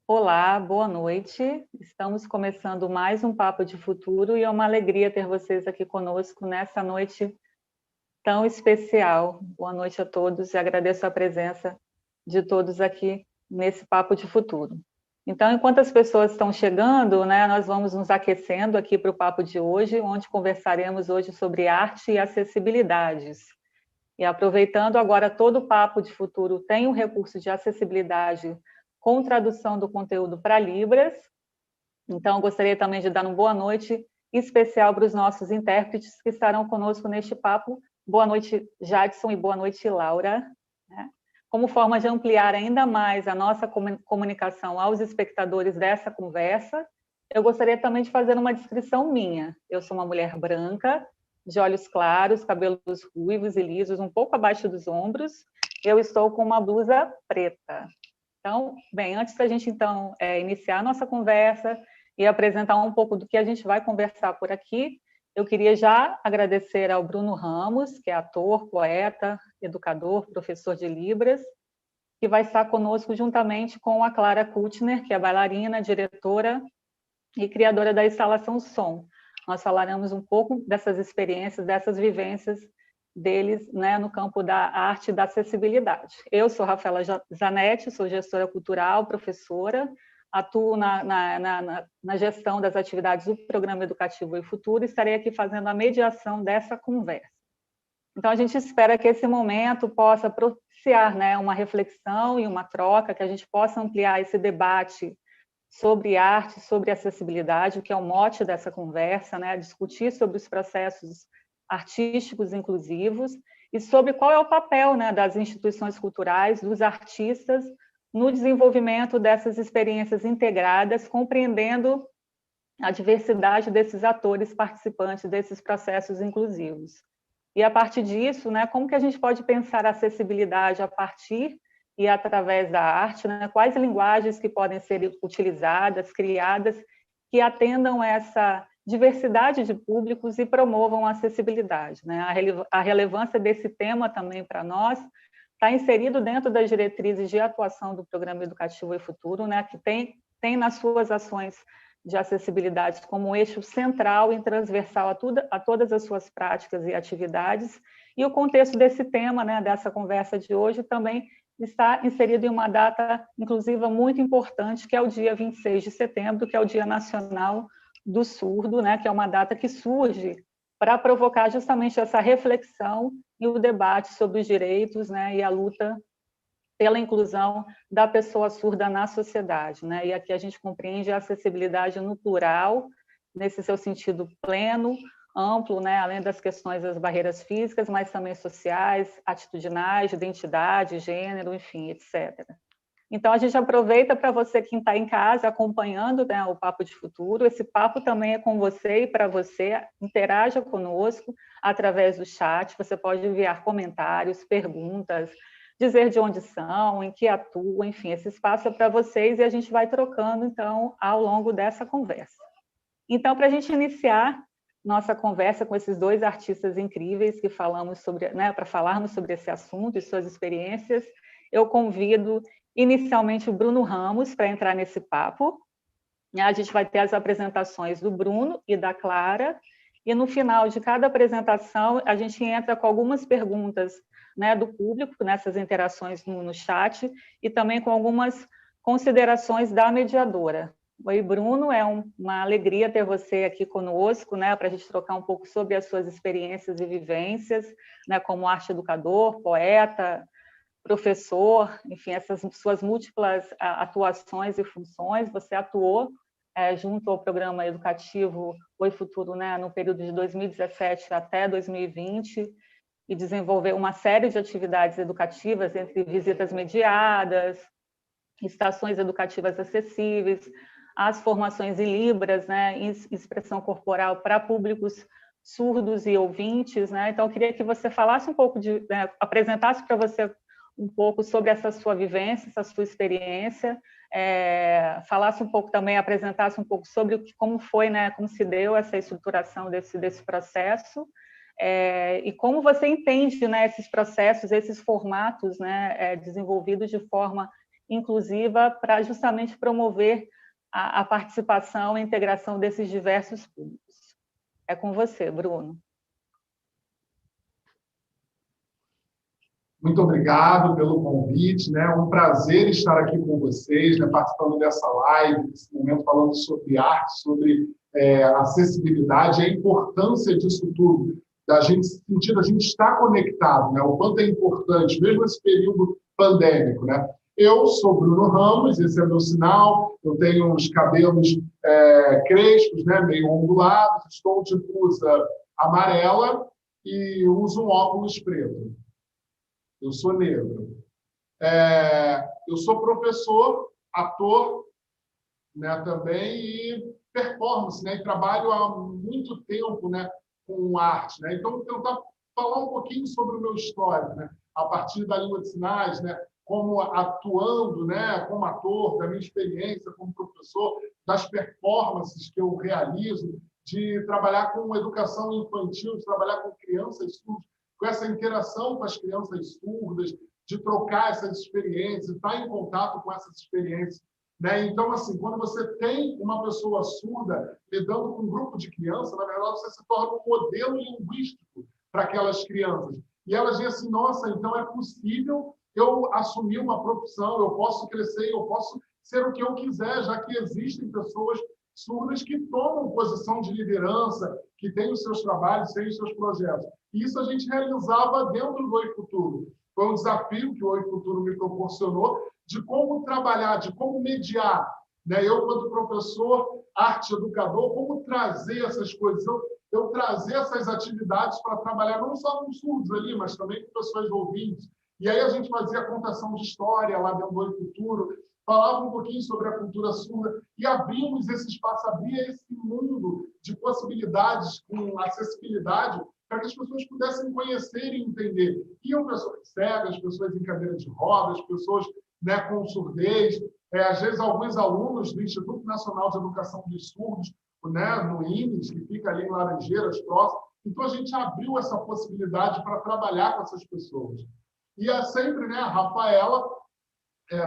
Olá, boa noite. Estamos começando mais um Papo de Futuro e é uma alegria ter vocês aqui conosco nessa noite tão especial. Boa noite a todos e agradeço a presença de todos aqui nesse Papo de Futuro. Então, enquanto as pessoas estão chegando, né, nós vamos nos aquecendo aqui para o papo de hoje, onde conversaremos hoje sobre arte e acessibilidades. E aproveitando agora todo o Papo de Futuro tem um recurso de acessibilidade com tradução do conteúdo para Libras. Então, eu gostaria também de dar uma boa noite especial para os nossos intérpretes que estarão conosco neste papo. Boa noite, Jadson, e boa noite, Laura. Como forma de ampliar ainda mais a nossa comunicação aos espectadores dessa conversa, eu gostaria também de fazer uma descrição minha. Eu sou uma mulher branca, de olhos claros, cabelos ruivos e lisos, um pouco abaixo dos ombros. Eu estou com uma blusa preta. Então, bem, antes da gente, então, iniciar a nossa conversa e apresentar um pouco do que a gente vai conversar por aqui, eu queria já agradecer ao Bruno Ramos, que é ator, poeta, educador, professor de Libras, que vai estar conosco juntamente com a Clara Kutner, que é bailarina, diretora e criadora da instalação Som. Nós falaremos um pouco dessas experiências, dessas vivências deles, né, no campo da arte e da acessibilidade. Eu sou Rafaela Zanetti, sou gestora cultural, professora, atuo na gestão das atividades do Programa Educativo e Futuro e estarei aqui fazendo a mediação dessa conversa. Então, a gente espera que esse momento possa propiciar, né, uma reflexão e uma troca, que a gente possa ampliar esse debate sobre arte, sobre acessibilidade, o que é o mote dessa conversa, né? Discutir sobre os processos artísticos inclusivos e sobre qual é o papel, né, das instituições culturais, dos artistas, no desenvolvimento dessas experiências integradas, compreendendo a diversidade desses atores participantes desses processos inclusivos. E, a partir disso, né, como que a gente pode pensar a acessibilidade a partir e através da arte, né? Quais linguagens que podem ser utilizadas, criadas, que atendam essa diversidade de públicos e promovam a acessibilidade, né? A relevância desse tema também para nós está inserido dentro das diretrizes de atuação do Programa Educativo e Futuro, né? Que tem nas suas ações de acessibilidade como um eixo central e transversal a todas as suas práticas e atividades, e o contexto desse tema, né, dessa conversa de hoje, também está inserido em uma data inclusiva muito importante, que é o dia 26 de setembro, que é o Dia Nacional do Surdo, né, que é uma data que surge para provocar justamente essa reflexão e o debate sobre os direitos, né, e a luta pela inclusão da pessoa surda na sociedade, né? E aqui a gente compreende a acessibilidade no plural, nesse seu sentido pleno, amplo, né? Além das questões das barreiras físicas, mas também sociais, atitudinais, de identidade, gênero, enfim, etc. Então, a gente aproveita para você que está em casa acompanhando, né, o Papo de Futuro. Esse papo também é com você e para você. Interaja conosco através do chat. Você pode enviar comentários, perguntas, dizer de onde são, em que atuam, enfim, esse espaço é para vocês e a gente vai trocando, então, ao longo dessa conversa. Então, para a gente iniciar nossa conversa com esses dois artistas incríveis que falamos sobre, né, para falarmos sobre esse assunto e suas experiências, eu convido inicialmente o Bruno Ramos para entrar nesse papo. A gente vai ter as apresentações do Bruno e da Clara, e no final de cada apresentação a gente entra com algumas perguntas, né, do público nessas interações no chat e também com algumas considerações da mediadora. Oi, Bruno, é uma alegria ter você aqui conosco, né, para a gente trocar um pouco sobre as suas experiências e vivências, né, como arte educador, poeta, professor, enfim, essas suas múltiplas atuações e funções. Você atuou junto ao programa educativo Oi Futuro, né, no período de 2017 até 2020, e desenvolveu uma série de atividades educativas, entre visitas mediadas, estações educativas acessíveis, as formações em Libras, né, em expressão corporal para públicos surdos e ouvintes, né? Então, eu queria que você falasse um pouco né, apresentasse para você um pouco sobre essa sua vivência, essa sua experiência, falasse um pouco também, apresentasse um pouco sobre como foi, né, como se deu essa estruturação desse processo, e como você entende, né, esses processos, esses formatos, né, desenvolvidos de forma inclusiva para justamente promover a participação e a integração desses diversos públicos. É com você, Bruno. Muito obrigado pelo convite, né? É um prazer estar aqui com vocês, né? Participando dessa live, nesse momento falando sobre arte, sobre acessibilidade, a importância disso tudo, da gente sentir, a gente estar conectado, né? O quanto é importante, mesmo nesse período pandêmico, né? Eu sou Bruno Ramos, esse é meu sinal, eu tenho os cabelos crespos, né? Meio ondulados, estou de blusa amarela e uso um óculos preto. Eu sou negro. Eu sou professor, ator, né, também, e performance, né, e trabalho há muito tempo, né, com arte. Né? Então, vou tentar falar um pouquinho sobre o meu histórico, né, a partir da língua de sinais, né, como atuando, né, como ator, da minha experiência como professor, das performances que eu realizo, de trabalhar com educação infantil, de trabalhar com crianças surdas, com essa interação com as crianças surdas, de trocar essas experiências, estar em contato com essas experiências. Né? Então, assim, quando você tem uma pessoa surda lidando com um grupo de crianças, na verdade, você se torna um modelo linguístico para aquelas crianças. E elas dizem assim, nossa, então é possível eu assumir uma profissão, eu posso crescer, eu posso ser o que eu quiser, já que existem pessoas surdas que tomam posição de liderança, que têm os seus trabalhos, têm os seus projetos. E isso a gente realizava dentro do Oi Futuro. Foi um desafio que o Oi Futuro me proporcionou de como trabalhar, de como mediar. Né? Eu, quanto professor, arte educador, como trazer essas coisas, eu trazer essas atividades para trabalhar não só com surdos ali, mas também com pessoas ouvintes. E aí a gente fazia contação de história lá dentro do Oi Futuro, falava um pouquinho sobre a cultura surda e abrimos esse espaço, abria esse mundo de possibilidades com acessibilidade para que as pessoas pudessem conhecer e entender. Iam pessoas cegas, pessoas em cadeira de rodas, pessoas, né, com surdez, às vezes alguns alunos do Instituto Nacional de Educação dos Surdos, né, no INES, que fica ali em Laranjeiras, próximo. Então, a gente abriu essa possibilidade para trabalhar com essas pessoas. E sempre, né, a Rafaela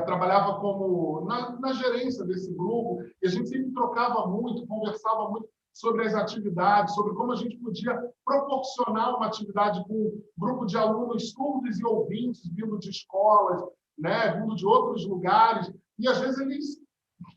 trabalhava como na gerência desse grupo, e a gente sempre trocava muito, conversava muito sobre as atividades, sobre como a gente podia proporcionar uma atividade com um grupo de alunos surdos e ouvintes, vindo de escolas, né, vindo de outros lugares, e às vezes eles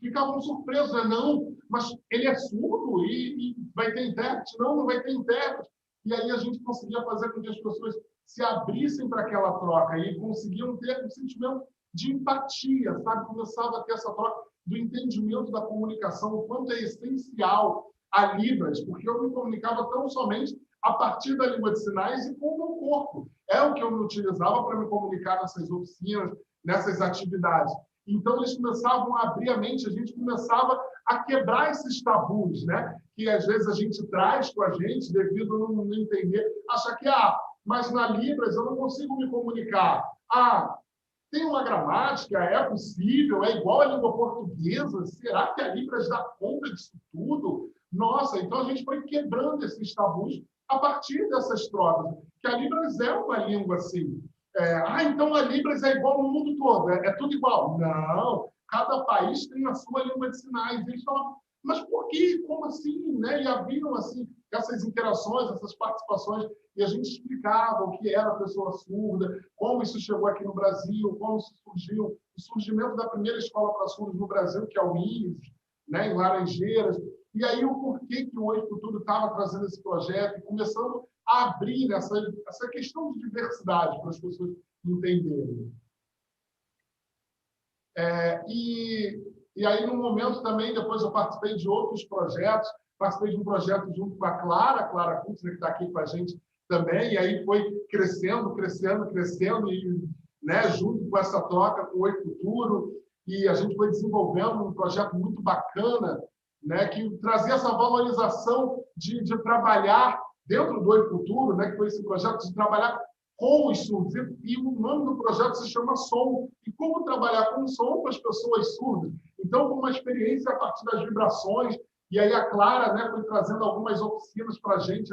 ficavam surpresos, né? Não, mas ele é surdo e vai ter intérprete? Não, não vai ter intérprete. E aí a gente conseguia fazer com que as pessoas se abrissem para aquela troca e conseguiam ter um sentimento de empatia, sabe? Começava a ter essa troca do entendimento da comunicação, o quanto é essencial a Libras, porque eu me comunicava tão somente a partir da língua de sinais e com o meu corpo. É o que eu me utilizava para me comunicar nessas oficinas, nessas atividades. Então, eles começavam a abrir a mente, a gente começava a quebrar esses tabus, né? Que às vezes a gente traz com a gente devido a não entender, achar que, mas na Libras eu não consigo me comunicar. Tem uma gramática, é possível, é igual à língua portuguesa, será que a Libras dá conta disso tudo? Nossa, então a gente foi quebrando esses tabus a partir dessas trocas, que a Libras é uma língua assim. Então a Libras é igual no mundo todo, é tudo igual. Não, cada país tem a sua língua de sinais. Eles falavam, mas por quê? Como assim? Né? E haviam assim, essas interações, essas participações, e a gente explicava o que era a pessoa surda, como isso chegou aqui no Brasil, como isso surgiu, o surgimento da primeira escola para surdos no Brasil, que é o INES, né, em Laranjeiras, e aí o porquê que o Oi Futuro estava trazendo esse projeto, e começando a abrir essa questão de diversidade para as pessoas entenderem. E aí, no momento também, depois eu participei de outros projetos, participei de um projeto junto com a Clara Kutz, que está aqui com a gente também, e aí foi crescendo, e, né, junto com essa troca com o Oi Futuro, e a gente foi desenvolvendo um projeto muito bacana, né, que trazia essa valorização de trabalhar dentro do Oi Futuro, né, que foi esse projeto de trabalhar com os surdos. E o nome do projeto se chama Som. E como trabalhar com som com as pessoas surdas? Então, foi uma experiência a partir das vibrações. E aí a Clara, né, foi trazendo algumas oficinas para a gente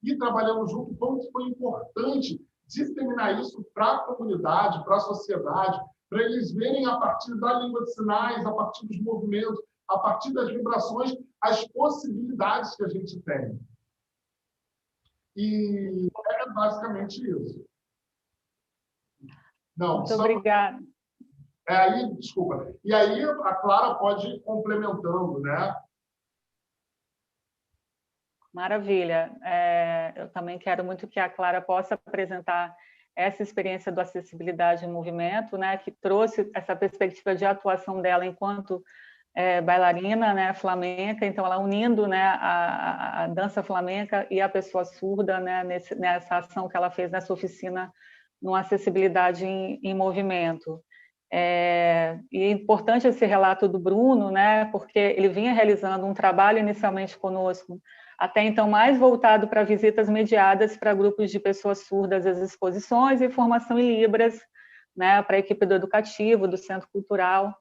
ir trabalhando junto. Como foi importante disseminar isso para a comunidade, para a sociedade, para eles verem a partir da língua de sinais, a partir dos movimentos, a partir das vibrações, as possibilidades que a gente tem. E é basicamente isso. Não, muito obrigada. Aí, desculpa. E aí a Clara pode ir complementando, né? Maravilha. Eu também quero muito que a Clara possa apresentar essa experiência do acessibilidade em movimento, né, que trouxe essa perspectiva de atuação dela enquanto bailarina, né, flamenca, então ela unindo, né, a dança flamenca e a pessoa surda, né, nessa ação que ela fez nessa oficina no acessibilidade em movimento. E é importante esse relato do Bruno, né, porque ele vinha realizando um trabalho inicialmente conosco, até então mais voltado para visitas mediadas para grupos de pessoas surdas às exposições e formação em Libras, né, para a equipe do educativo, do centro cultural,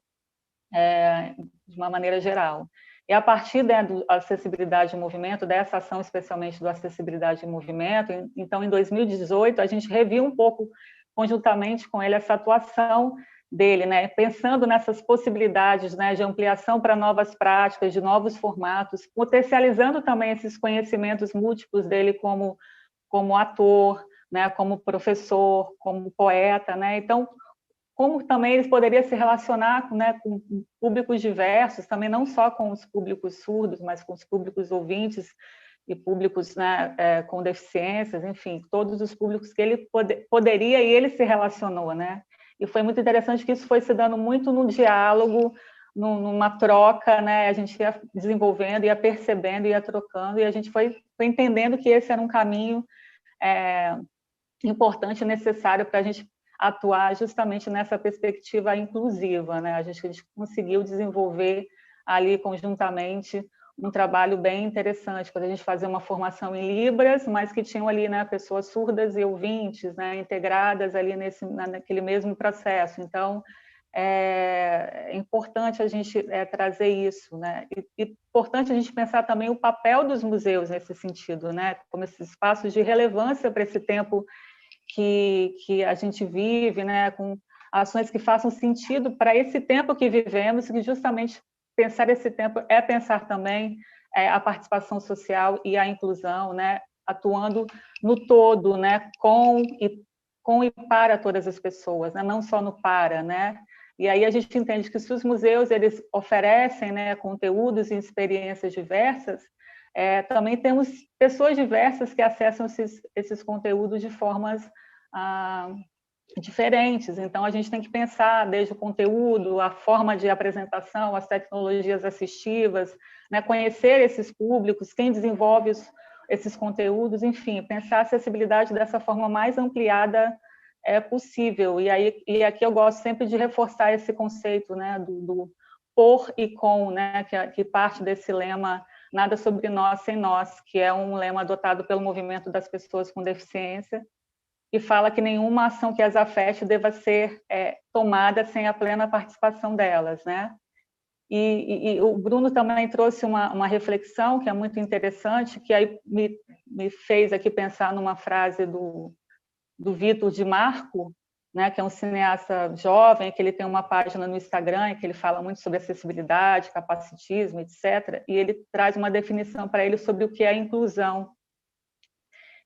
de uma maneira geral. E a partir do acessibilidade em movimento, dessa ação especialmente do acessibilidade em movimento, então em 2018 a gente reviu um pouco conjuntamente com ele essa atuação dele, né, pensando nessas possibilidades, né, de ampliação para novas práticas, de novos formatos, potencializando também esses conhecimentos múltiplos dele como ator, né, como professor, como poeta, né, então como também eles poderiam se relacionar, né, com públicos diversos, também não só com os públicos surdos, mas com os públicos ouvintes e públicos, né, com deficiências, enfim, todos os públicos que ele poderia e ele se relacionou, né? E foi muito interessante que isso foi se dando muito no diálogo, numa troca, né? A gente ia desenvolvendo, ia percebendo, ia trocando, e a gente foi entendendo que esse era um caminho importante e necessário para a gente atuar justamente nessa perspectiva inclusiva, né? A gente conseguiu desenvolver ali conjuntamente um trabalho bem interessante, quando a gente fazia uma formação em Libras, mas que tinham ali, né, pessoas surdas e ouvintes, né, integradas ali naquele mesmo processo. Então, é importante a gente trazer isso, né? E importante a gente pensar também o papel dos museus nesse sentido, né? Como esses espaços de relevância para esse tempo que a gente vive, né, com ações que façam sentido para esse tempo que vivemos, que justamente pensar esse tempo é pensar também a participação social e a inclusão, né, atuando no todo, né, com e para todas as pessoas, né, não só no para, né. E aí a gente entende que se os museus eles oferecem, né, conteúdos e experiências diversas, também temos pessoas diversas que acessam esses conteúdos de formas diferentes. Então, a gente tem que pensar desde o conteúdo, a forma de apresentação, as tecnologias assistivas, né, conhecer esses públicos, quem desenvolve esses conteúdos, enfim, pensar a acessibilidade dessa forma mais ampliada possível. E aqui eu gosto sempre de reforçar esse conceito, né, do por e com, né, que parte desse lema Nada sobre nós sem nós, que é um lema adotado pelo movimento das pessoas com deficiência, que fala que nenhuma ação que as afete deva ser tomada sem a plena participação delas, né? E o Bruno também trouxe uma reflexão que é muito interessante, que aí me fez aqui pensar numa frase do Vitor de Marco, né, que é um cineasta jovem, que ele tem uma página no Instagram, que ele fala muito sobre acessibilidade, capacitismo, etc. E ele traz uma definição para ele sobre o que é inclusão.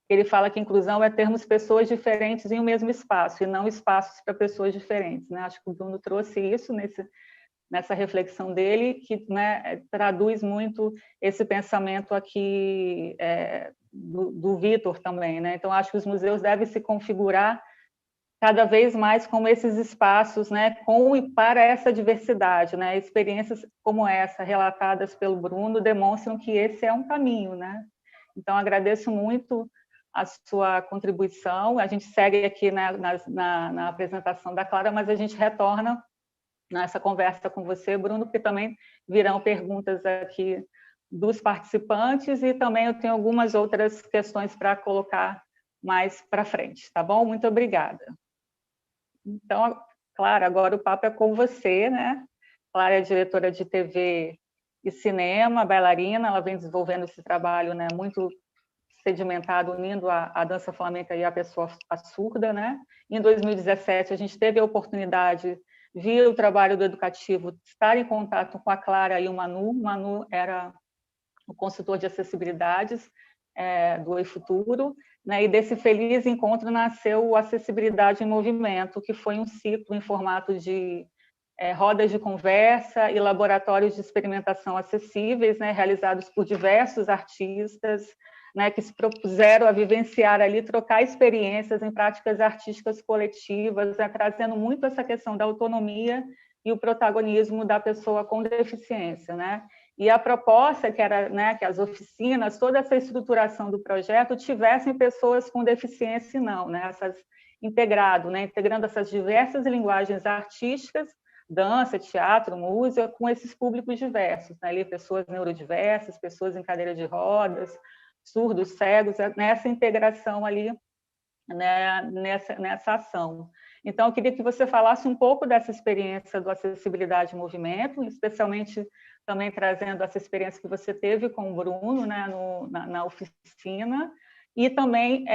Ele fala que inclusão é termos pessoas diferentes em um mesmo espaço, e não espaços para pessoas diferentes, né? Acho que o Bruno trouxe isso nessa reflexão dele, que, né, traduz muito esse pensamento aqui do Vitor também, né? Então, acho que os museus devem se configurar cada vez mais como esses espaços, né, com e para essa diversidade, né? Experiências como essa, relatadas pelo Bruno, demonstram que esse é um caminho, né? Então, agradeço muito a sua contribuição. A gente segue aqui na apresentação da Clara, mas a gente retorna nessa conversa com você, Bruno, porque também virão perguntas aqui dos participantes e também eu tenho algumas outras questões para colocar mais para frente, tá bom? Muito obrigada. Então, Clara, agora o papo é com você, né? Clara é diretora de TV e cinema, bailarina, ela vem desenvolvendo esse trabalho, né, muito sedimentado, unindo a dança flamenca e a pessoa surda, né? Em 2017, a gente teve a oportunidade via o trabalho do educativo, estar em contato com a Clara e o Manu. O Manu era o consultor de acessibilidades do Oi Futuro, né? E desse feliz encontro nasceu o Acessibilidade em Movimento, que foi um ciclo em formato de rodas de conversa e laboratórios de experimentação acessíveis, né? Realizados por diversos artistas, né? Que se propuseram a vivenciar ali, trocar experiências em práticas artísticas coletivas, né? Trazendo muito essa questão da autonomia e o protagonismo da pessoa com deficiência, né? E a proposta que era, né, que as oficinas, toda essa estruturação do projeto tivessem pessoas com deficiência e não, né, integrando essas diversas linguagens artísticas, dança, teatro, música, com esses públicos diversos, né, ali, pessoas neurodiversas, pessoas em cadeira de rodas, surdos, cegos, nessa integração ali, né, nessa ação. Então, eu queria que você falasse um pouco dessa experiência do Acessibilidade em Movimento, especialmente também trazendo essa experiência que você teve com o Bruno, né, na oficina, e também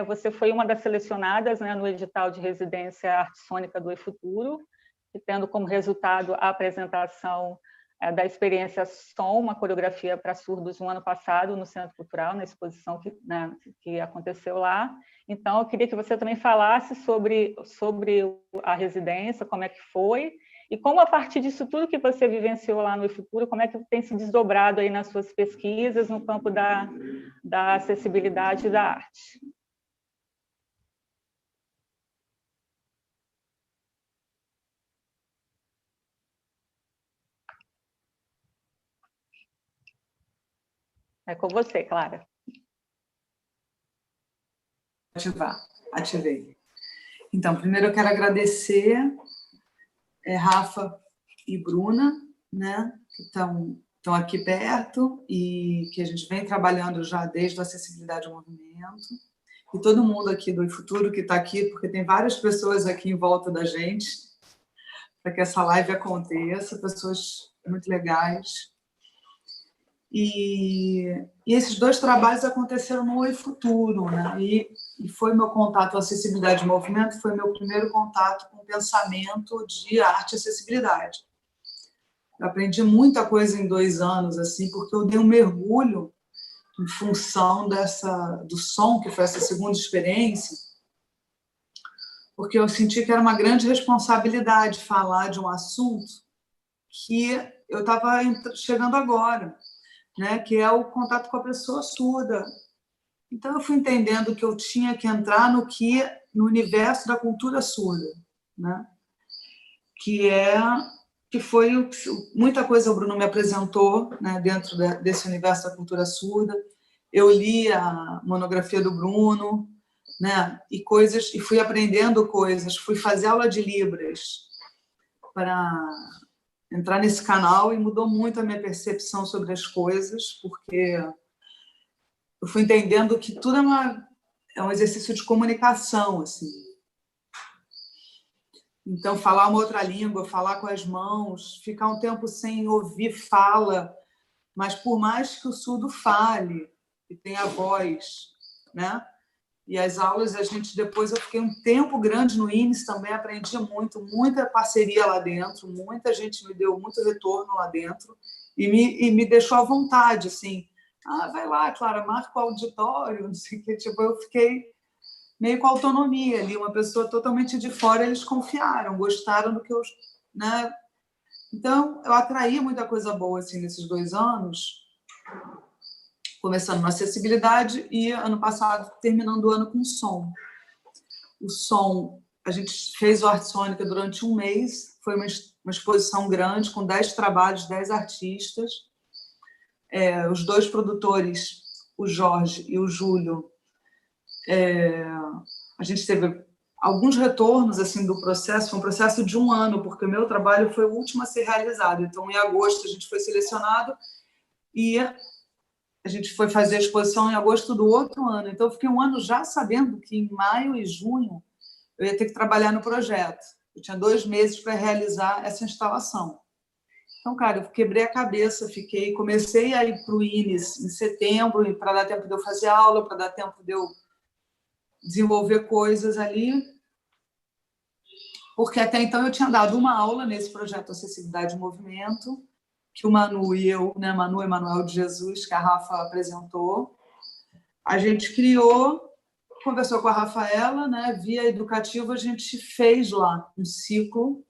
você foi uma das selecionadas, né, no edital de residência Arte Sônica do eFuturo, tendo como resultado a apresentação da experiência Som, uma coreografia para surdos, no ano passado, no Centro Cultural, na exposição que aconteceu lá. Então, eu queria que você também falasse sobre a residência, como é que foi, e como, a partir disso tudo que você vivenciou lá no eFuturo, como é que tem se desdobrado aí nas suas pesquisas no campo da acessibilidade e da arte. É com você, Clara. Ativei. Então, primeiro eu quero agradecer Rafa e Bruna, né, que estão aqui perto e que a gente vem trabalhando já desde a Acessibilidade ao Movimento, e todo mundo aqui do eFuturo que está aqui, porque tem várias pessoas aqui em volta da gente, para que essa live aconteça, pessoas muito legais. E esses dois trabalhos aconteceram no eFuturo, né? E foi meu contato com Acessibilidade e Movimento, foi meu primeiro contato com o pensamento de arte e acessibilidade. Eu aprendi muita coisa em 2 anos, assim, porque eu dei um mergulho em função do som, que foi essa segunda experiência, porque eu senti que era uma grande responsabilidade falar de um assunto que eu estava chegando agora, né, que é o contato com a pessoa surda. Então, eu fui entendendo que eu tinha que entrar no universo da cultura surda, né, que foi muita coisa o Bruno me apresentou, né, dentro desse universo da cultura surda. Eu li a monografia do Bruno, né, e fui aprendendo coisas, fui fazer aula de Libras para entrar nesse canal, e mudou muito a minha percepção sobre as coisas, porque eu fui entendendo que tudo é um exercício de comunicação, assim. Então, falar uma outra língua, falar com as mãos, ficar um tempo sem ouvir fala, mas por mais que o surdo fale e tenha voz, né? E as aulas, depois eu fiquei um tempo grande no INES também, aprendi muito, muita parceria lá dentro, muita gente me deu muito retorno lá dentro e me deixou à vontade, assim, vai lá, Clara, marca o auditório, não sei o que, tipo, eu fiquei meio com autonomia ali, uma pessoa totalmente de fora, eles confiaram, gostaram do que eu, né? Então, eu atraí muita coisa boa, assim, nesses 2 anos, começando na acessibilidade e, ano passado, terminando o ano com som. O som, a gente fez o Arte Sônica durante 1 mês, foi uma exposição grande, com 10 trabalhos, 10 artistas. Os 2 produtores, o Jorge e o Júlio, a gente teve alguns retornos assim, do processo, foi um processo de 1 ano, porque o meu trabalho foi o último a ser realizado. Então, em agosto, a gente foi selecionado e a gente foi fazer a exposição em agosto do outro ano. Então, eu fiquei 1 ano já sabendo que em maio e junho eu ia ter que trabalhar no projeto. Eu tinha 2 meses para realizar essa instalação. Então, cara, eu quebrei a cabeça, comecei a ir para o INES em setembro, para dar tempo de eu fazer aula, para dar tempo de eu desenvolver coisas ali. porque até então eu tinha dado uma aula nesse projeto Acessibilidade em Movimento, que o Manu e eu, né, Manu Emanuel de Jesus, que a Rafa apresentou. A gente criou, conversou com a Rafaela, né, via educativa, a gente fez lá um ciclo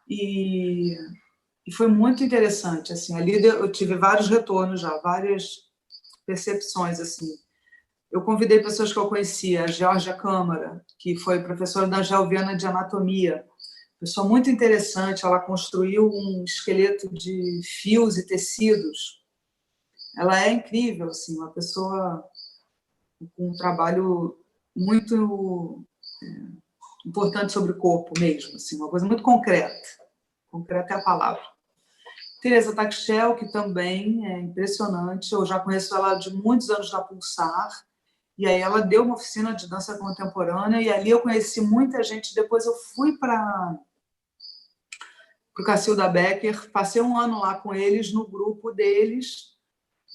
e foi muito interessante. Assim, ali eu tive vários retornos já, várias percepções. Assim. Eu convidei pessoas que eu conhecia, a Georgia Câmara, que foi professora da Gelviana de Anatomia, pessoa muito interessante, ela construiu um esqueleto de fios e tecidos. Ela é incrível, assim, uma pessoa com um trabalho muito importante sobre o corpo mesmo, assim, uma coisa muito concreta. Concreta é a palavra. Teresa Taxel, que também é impressionante, eu já conheço ela de muitos anos na Pulsar, e aí ela deu uma oficina de dança contemporânea, e ali eu conheci muita gente. Depois eu fui para o Cacilda Becker, passei um ano lá com eles, no grupo deles,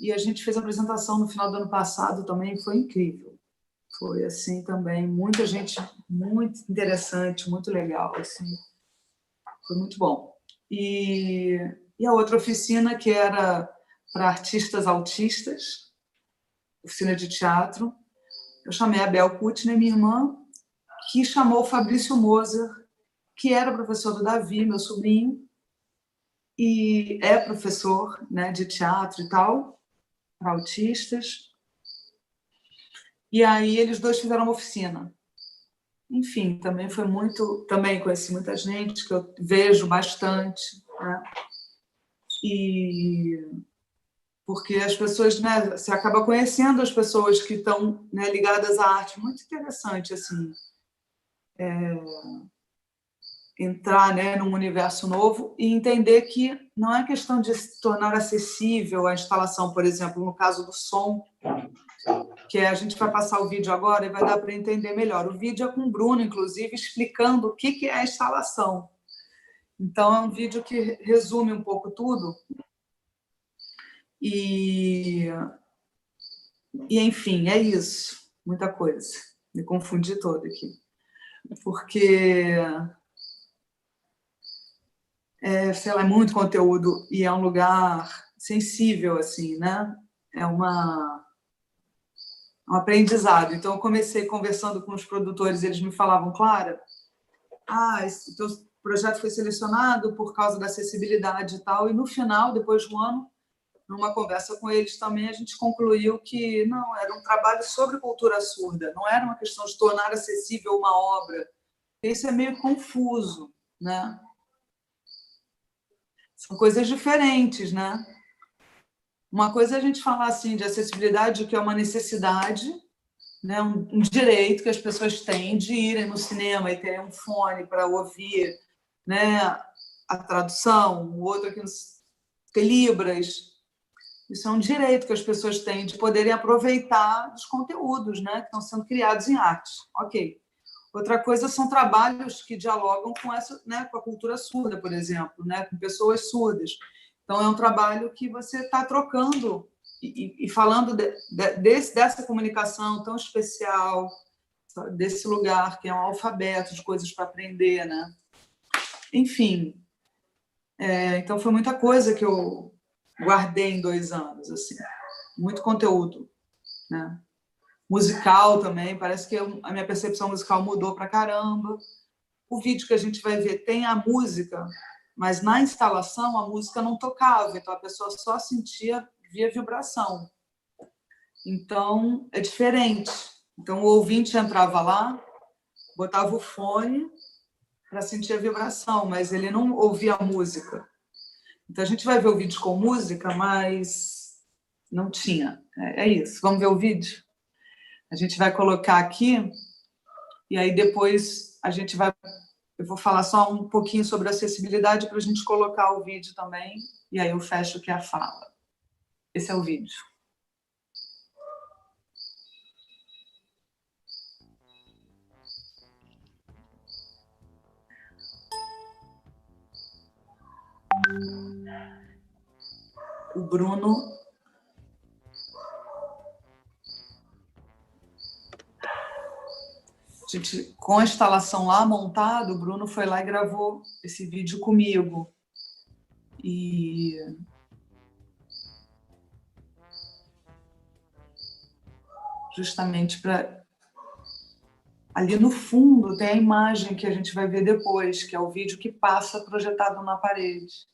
e a gente fez a apresentação no final do ano passado também, foi incrível. Foi, assim, também, muita gente muito interessante, muito legal, assim. Foi muito bom. E a outra oficina, que era para artistas autistas, oficina de teatro, eu chamei a Bel Kutner, minha irmã, que chamou o Fabrício Moser, que era professor do Davi, meu sobrinho, e é professor, né, de teatro e tal, para autistas. E aí eles dois fizeram uma oficina. Enfim, também foi muito... Também conheci muita gente, que eu vejo bastante, né? E... porque as pessoas, né, você acaba conhecendo as pessoas que estão, né, ligadas à arte. Muito interessante, assim, entrar, né, num universo novo e entender que não é questão de se tornar acessível a instalação, por exemplo, no caso do som, que a gente vai passar o vídeo agora e vai dar para entender melhor. O vídeo é com o Bruno, inclusive, explicando o que é a instalação. Então, é um vídeo que resume um pouco tudo. E enfim, é isso. Muita coisa. Me confundi toda aqui. Porque, sei lá, é muito conteúdo e é um lugar sensível, assim, né? É um aprendizado. Então, eu comecei conversando com os produtores, eles me falavam, Clara, esse teu projeto foi selecionado por causa da acessibilidade e tal, e no final, depois de um ano, numa conversa com eles também, a gente concluiu que não, era um trabalho sobre cultura surda, não era uma questão de tornar acessível uma obra. Isso é meio confuso, né? São coisas diferentes, né? Uma coisa é a gente falar assim de acessibilidade, que é uma necessidade, né? Um direito que as pessoas têm de irem no cinema e terem um fone para ouvir, né, a tradução, o outro aqui ter Libras. Isso é um direito que as pessoas têm de poderem aproveitar os conteúdos, né, que estão sendo criados em arte. Ok. Outra coisa são trabalhos que dialogam com essa, né, com a cultura surda, por exemplo, né, com pessoas surdas. Então, é um trabalho que você está trocando e falando dessa comunicação tão especial, desse lugar que é um alfabeto de coisas para aprender, né? Enfim, então foi muita coisa que eu guardei em 2 anos, assim, muito conteúdo, né? Musical também, parece que a minha percepção musical mudou para caramba. O vídeo que a gente vai ver tem a música, mas na instalação a música não tocava, então a pessoa só sentia via vibração. Então, é diferente. Então, o ouvinte entrava lá, botava o fone para sentir a vibração, mas ele não ouvia a música. Então, a gente vai ver o vídeo com música, mas não tinha. É isso. Vamos ver o vídeo? A gente vai colocar aqui e aí depois a gente vai... Eu vou falar só um pouquinho sobre acessibilidade para a gente colocar o vídeo também, e aí eu fecho que é a fala. Esse é o vídeo. O Bruno... gente, com a instalação lá montada, o Bruno foi lá e gravou esse vídeo comigo. E justamente para... Ali no fundo tem a imagem que a gente vai ver depois, que é o vídeo que passa projetado na parede.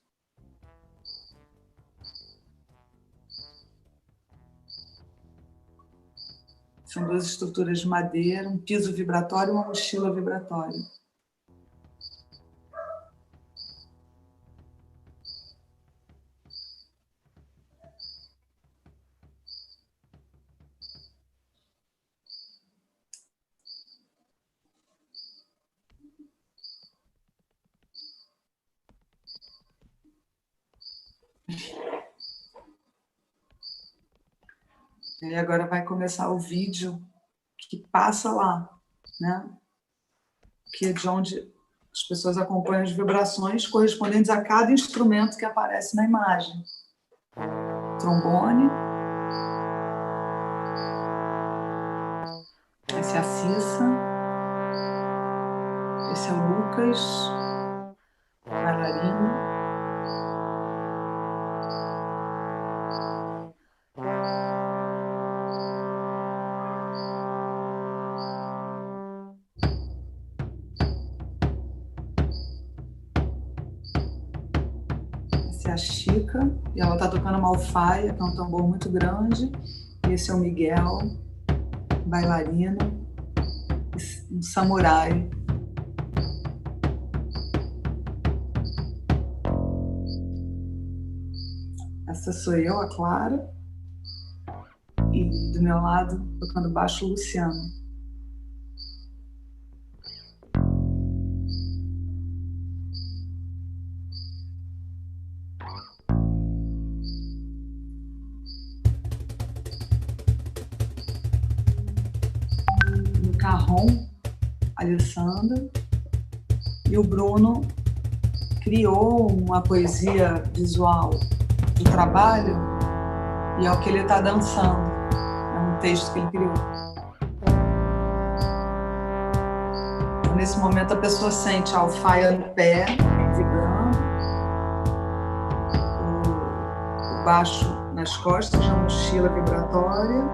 São duas estruturas de madeira, um piso vibratório e uma mochila vibratória. E agora vai começar o vídeo que passa lá, né? Que é de onde as pessoas acompanham as vibrações correspondentes a cada instrumento que aparece na imagem. Trombone. Esse é a Cissa. Esse é o Lucas, bailarino. Essa é a Chica, e ela está tocando uma alfaia, que é um tambor muito grande. Esse é o Miguel, bailarino, um samurai. Essa sou eu, a Clara, e do meu lado, tocando baixo, o Luciano. No carrom, a Alessandra, e o Bruno criou uma poesia visual do trabalho, e é o que ele está dançando. É um texto que ele criou. Então, nesse momento, a pessoa sente a alfaia no pé, vibrando, o baixo nas costas, a mochila vibratória,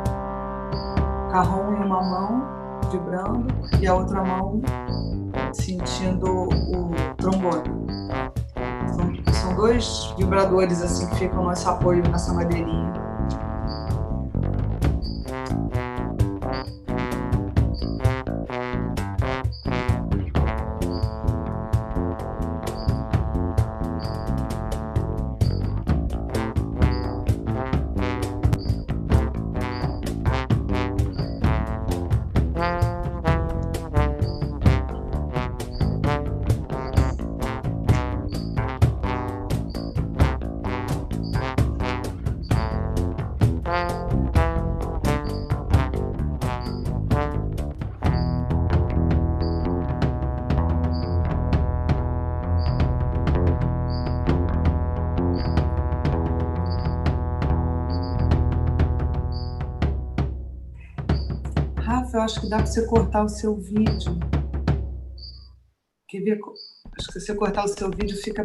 o carrom em uma mão, vibrando, e a outra mão sentindo o trombone. São dois vibradores assim que ficam no nosso apoio nessa madeirinha. Rafa, eu acho que dá para você cortar o seu vídeo. Quer ver? Acho que se você cortar o seu vídeo, fica...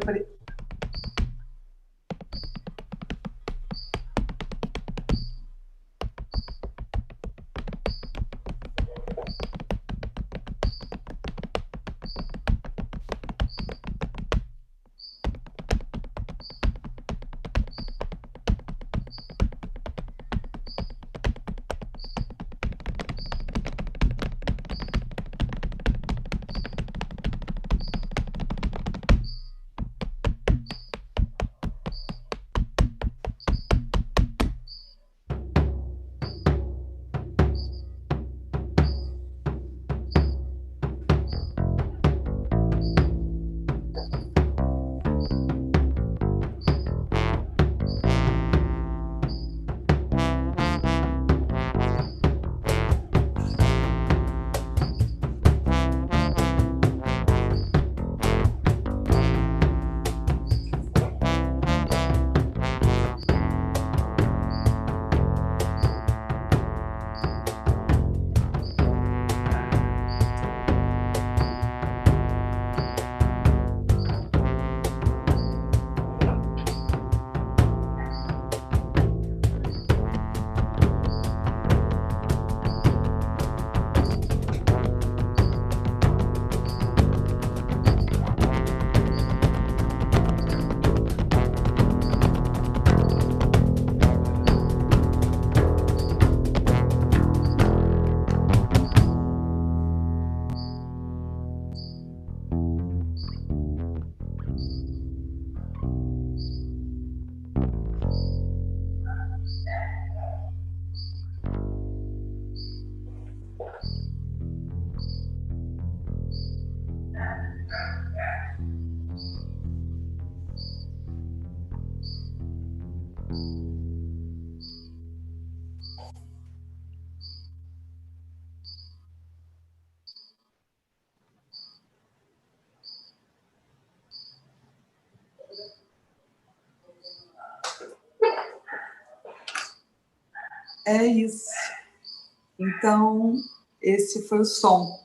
é isso. Então, esse foi o som.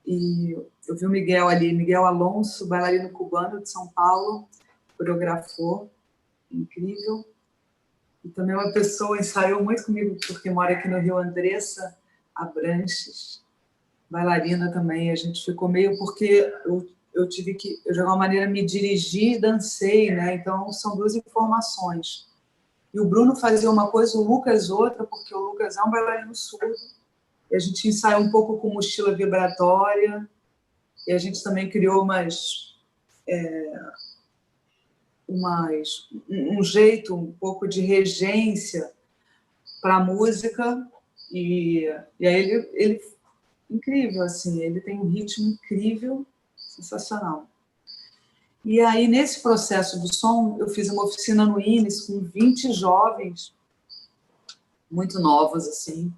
E eu vi o Miguel ali, Miguel Alonso, bailarino cubano de São Paulo, coreografou, incrível. E também uma pessoa ensaiou muito comigo, porque mora aqui no Rio, Andressa Abranches, bailarina também. A gente ficou meio porque eu tive que, eu de alguma maneira me dirigi e dancei, né? Então são duas informações. E o Bruno fazia uma coisa, o Lucas outra, porque o Lucas é um bailarino surdo. E a gente ensaiou um pouco com mochila vibratória. E a gente também criou um jeito, um pouco de regência para a música. E aí ele incrível, assim, ele tem um ritmo incrível, sensacional. E aí, nesse processo do som, eu fiz uma oficina no INES com 20 jovens, muito novos, assim,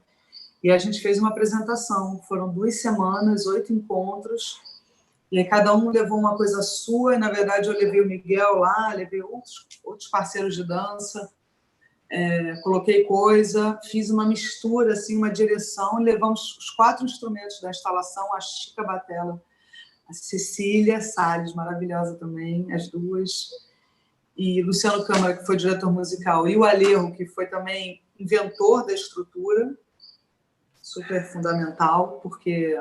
e a gente fez uma apresentação. Foram 2 semanas, 8 encontros, e aí cada um levou uma coisa sua, e na verdade eu levei o Miguel lá, levei outros parceiros de dança, coloquei coisa, fiz uma mistura, assim, uma direção, e levamos os 4 instrumentos da instalação, a Chica Batella, a Cecília Salles, maravilhosa também, as duas, e Luciano Câmara, que foi diretor musical, e o Alejo, que foi também inventor da estrutura, super fundamental, porque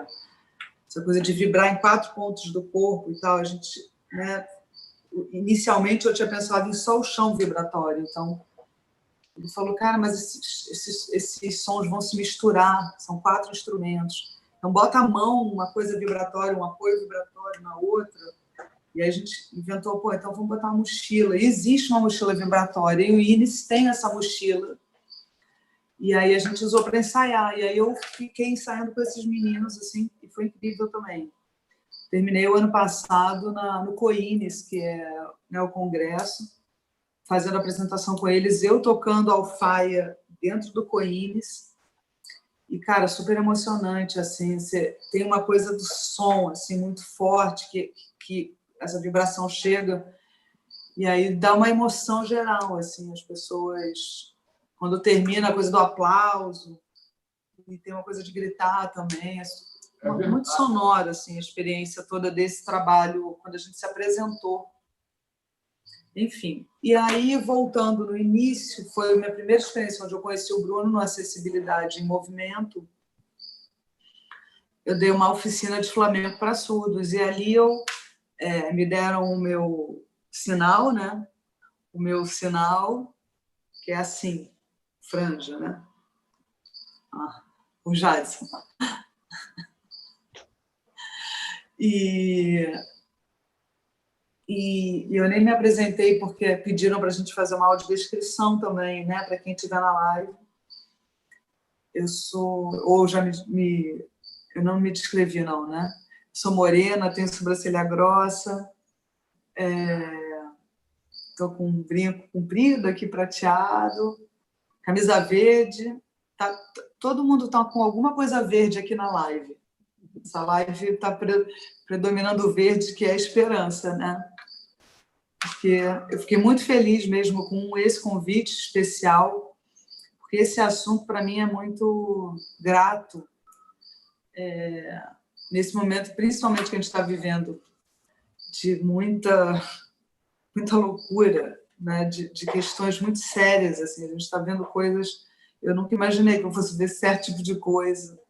essa coisa de vibrar em 4 pontos do corpo e tal, a gente, né, inicialmente eu tinha pensado em só o chão vibratório, então ele falou, cara, mas esses sons vão se misturar, são 4 instrumentos, então bota a mão, uma coisa vibratória, um apoio vibratório na outra, e aí a gente inventou, pô, então vamos botar uma mochila, e existe uma mochila vibratória, e o INES tem essa mochila, e aí a gente usou para ensaiar, e aí eu fiquei ensaiando com esses meninos, assim, e foi incrível também. Terminei o ano passado no COINES, que é, né, o congresso, fazendo apresentação com eles, eu tocando alfaia dentro do COINES, e, cara, super emocionante, assim, você tem uma coisa do som, assim, muito forte, que essa vibração chega, e aí dá uma emoção geral, assim, as pessoas, quando termina a coisa do aplauso, e tem uma coisa de gritar também, muito sonora, assim, a experiência toda desse trabalho, quando a gente se apresentou. Enfim, e aí, voltando no início, foi a minha primeira experiência onde eu conheci o Bruno no Acessibilidade em Movimento. Eu dei uma oficina de flamenco para surdos, e ali me deram o meu sinal, né? O meu sinal, que é assim, franja, né? O Jadson. E eu nem me apresentei, porque pediram para a gente fazer uma audiodescrição também, né? Para quem estiver na live. Eu não me descrevi, não, né? Sou morena, tenho sobrancelha grossa, estou com um brinco comprido aqui, prateado, camisa verde. Todo mundo está com alguma coisa verde aqui na live. Essa live está predominando o verde, que é a esperança, né? Porque eu fiquei muito feliz mesmo com esse convite especial, porque esse assunto, para mim, é muito grato. Nesse momento, principalmente que a gente está vivendo, de muita loucura, né? de questões muito sérias. Assim, a gente está vendo coisas... Eu nunca imaginei que eu fosse ver certo tipo de coisa.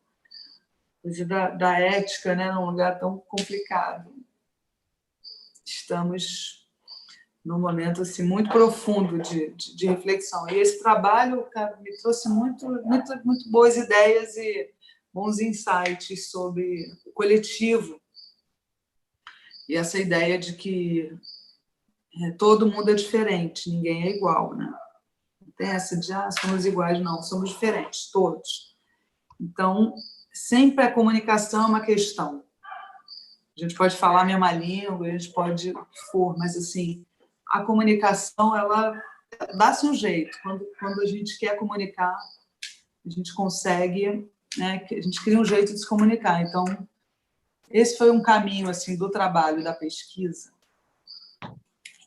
Coisa da ética, né? Num lugar tão complicado. Estamos num momento assim, muito profundo de reflexão. E esse trabalho, cara, me trouxe muito boas ideias e bons insights sobre o coletivo. E essa ideia de que todo mundo é diferente, ninguém é igual, né? Não tem essa de, somos iguais, não, somos diferentes, todos. Então, sempre a comunicação é uma questão. A gente pode falar a mesma língua, a gente pode o que for, mas, assim, a comunicação, ela dá-se um jeito. Quando a gente quer comunicar, a gente consegue, né? A gente cria um jeito de se comunicar. Então, esse foi um caminho, assim, do trabalho, da pesquisa.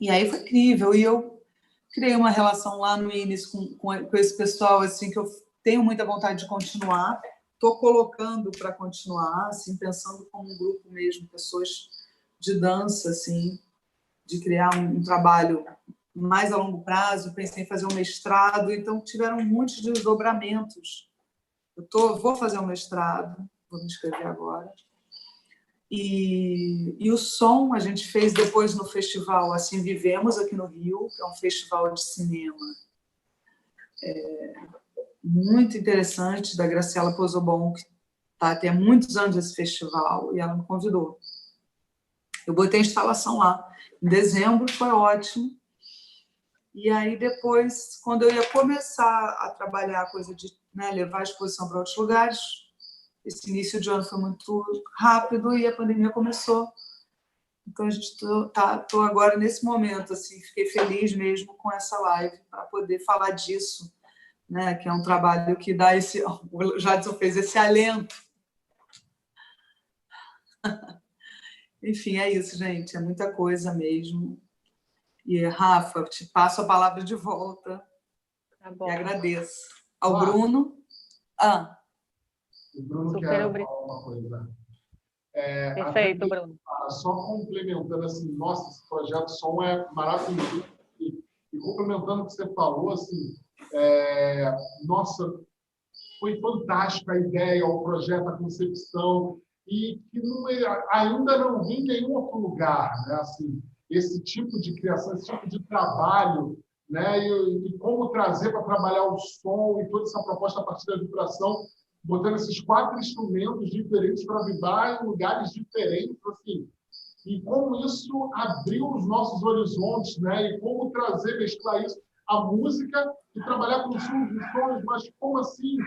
E aí foi incrível. E eu criei uma relação lá no INES com esse pessoal, assim, que eu tenho muita vontade de continuar, estou colocando para continuar, assim, pensando como um grupo mesmo, pessoas de dança, assim, de criar um trabalho mais a longo prazo. Pensei em fazer um mestrado, então tiveram muitos desdobramentos. Vou fazer um mestrado, vou me inscrever agora. E o som a gente fez depois no festival Assim Vivemos, aqui no Rio, que é um festival de cinema muito interessante, da Graciela Pozobon, que está tem muitos anos esse festival, e ela me convidou. Eu botei a instalação lá em dezembro, foi ótimo. E aí depois, quando eu ia começar a trabalhar a coisa de, né, levar a exposição para outros lugares, esse início de ano foi muito rápido e a pandemia começou. Então, a gente tô agora nesse momento, assim, fiquei feliz mesmo com essa live para poder falar disso, né, que é um trabalho que dá esse... O Jadson fez esse alento. Enfim, é isso, gente, é muita coisa mesmo. E, Rafa, te passo a palavra de volta. Tá bom. E agradeço. Ao Bruno. O Bruno Super quer obrigado. falar uma coisa. Perfeito, Bruno. Só complementando, assim, nossa, esse projeto som é maravilhoso. E complementando o que você falou, assim, nossa, foi fantástica a ideia, o projeto, a concepção, e que ainda não vi em nenhum outro lugar, né? Assim, esse tipo de criação, esse tipo de trabalho, né? E como trazer para trabalhar o som e toda essa proposta a partir da vibração, botando esses 4 instrumentos diferentes para vibrar em lugares diferentes, assim, e como isso abriu os nossos horizontes, né? E como trazer, mesclar isso, a música e trabalhar com sons, mas como assim?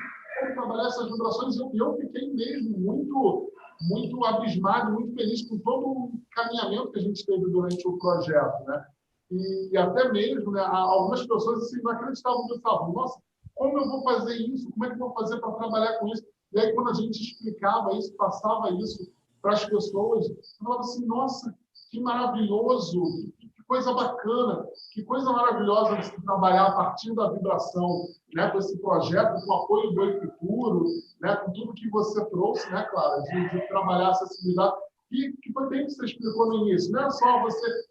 Como trabalhar essas vibrações? Eu fiquei mesmo muito abismado, muito feliz com todo o caminhamento que a gente teve durante o projeto, né? E até mesmo, né, algumas pessoas assim, não acreditavam nisso, falavam, nossa, como eu vou fazer isso? Como é que eu vou fazer para trabalhar com isso? E aí, quando a gente explicava isso, passava isso para as pessoas, eu falava assim, nossa, que maravilhoso, que coisa bacana, que coisa maravilhosa de se trabalhar a partir da vibração, né, com esse projeto, com o apoio do Oi Futuro, né, com tudo que você trouxe, né, Clara, de trabalhar a acessibilidade, que foi bem que você explicou no início, não é só você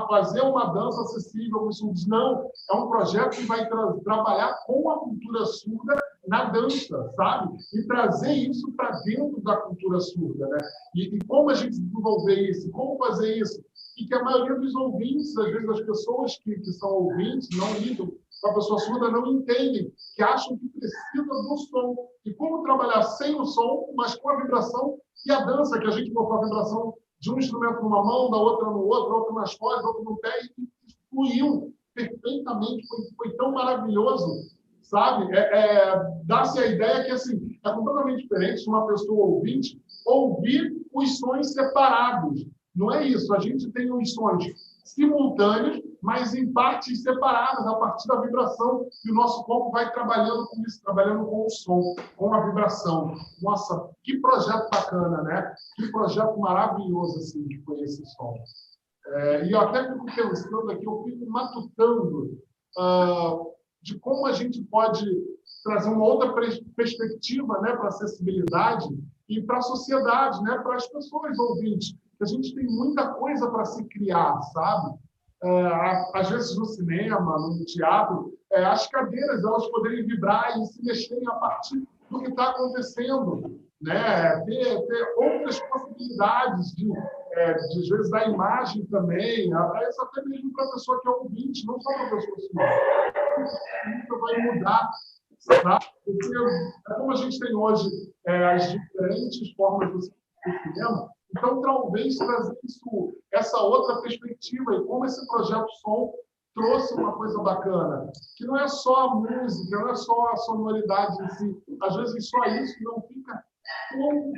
fazer uma dança acessível aos surdos, não, é um projeto que vai trabalhar com a cultura surda na dança, sabe? E trazer isso para dentro da cultura surda, né? E como a gente desenvolver isso, como fazer isso, e que a maioria dos ouvintes, às vezes as pessoas que são ouvintes, não lidam com a pessoa surda, não entendem, que acham que precisa do som. E como trabalhar sem o som, mas com a vibração e a dança, que a gente botou a vibração de um instrumento numa mão, da outra no outro, outra nas costas, outra no pé, e fluiu perfeitamente, foi tão maravilhoso, sabe? Dá-se a ideia que assim, é completamente diferente de uma pessoa ouvinte ouvir os sons separados. Não é isso, a gente tem os sons simultâneos, mas em partes separadas, a partir da vibração, e o nosso corpo vai trabalhando com isso, trabalhando com o som, com a vibração. Nossa, que projeto bacana, né? Que projeto maravilhoso assim, que foi esse som. E eu até fico pensando aqui, eu fico matutando de como a gente pode trazer uma outra perspectiva, né, para a acessibilidade e para a sociedade, né, para as pessoas ouvintes. A gente tem muita coisa para se criar, sabe? Às vezes no cinema, no teatro, as cadeiras elas poderem vibrar e se mexerem a partir do que está acontecendo, né? Ter outras possibilidades de às vezes da imagem também, isso até mesmo para a pessoa que é ouvinte, não só para a pessoa que isso vai mudar, tá? Porque é como a gente tem hoje as diferentes formas do cinema. Então, talvez trazer essa outra perspectiva, e como esse projeto Som trouxe uma coisa bacana, que não é só a música, não é só a sonoridade em si. Às vezes, só isso não fica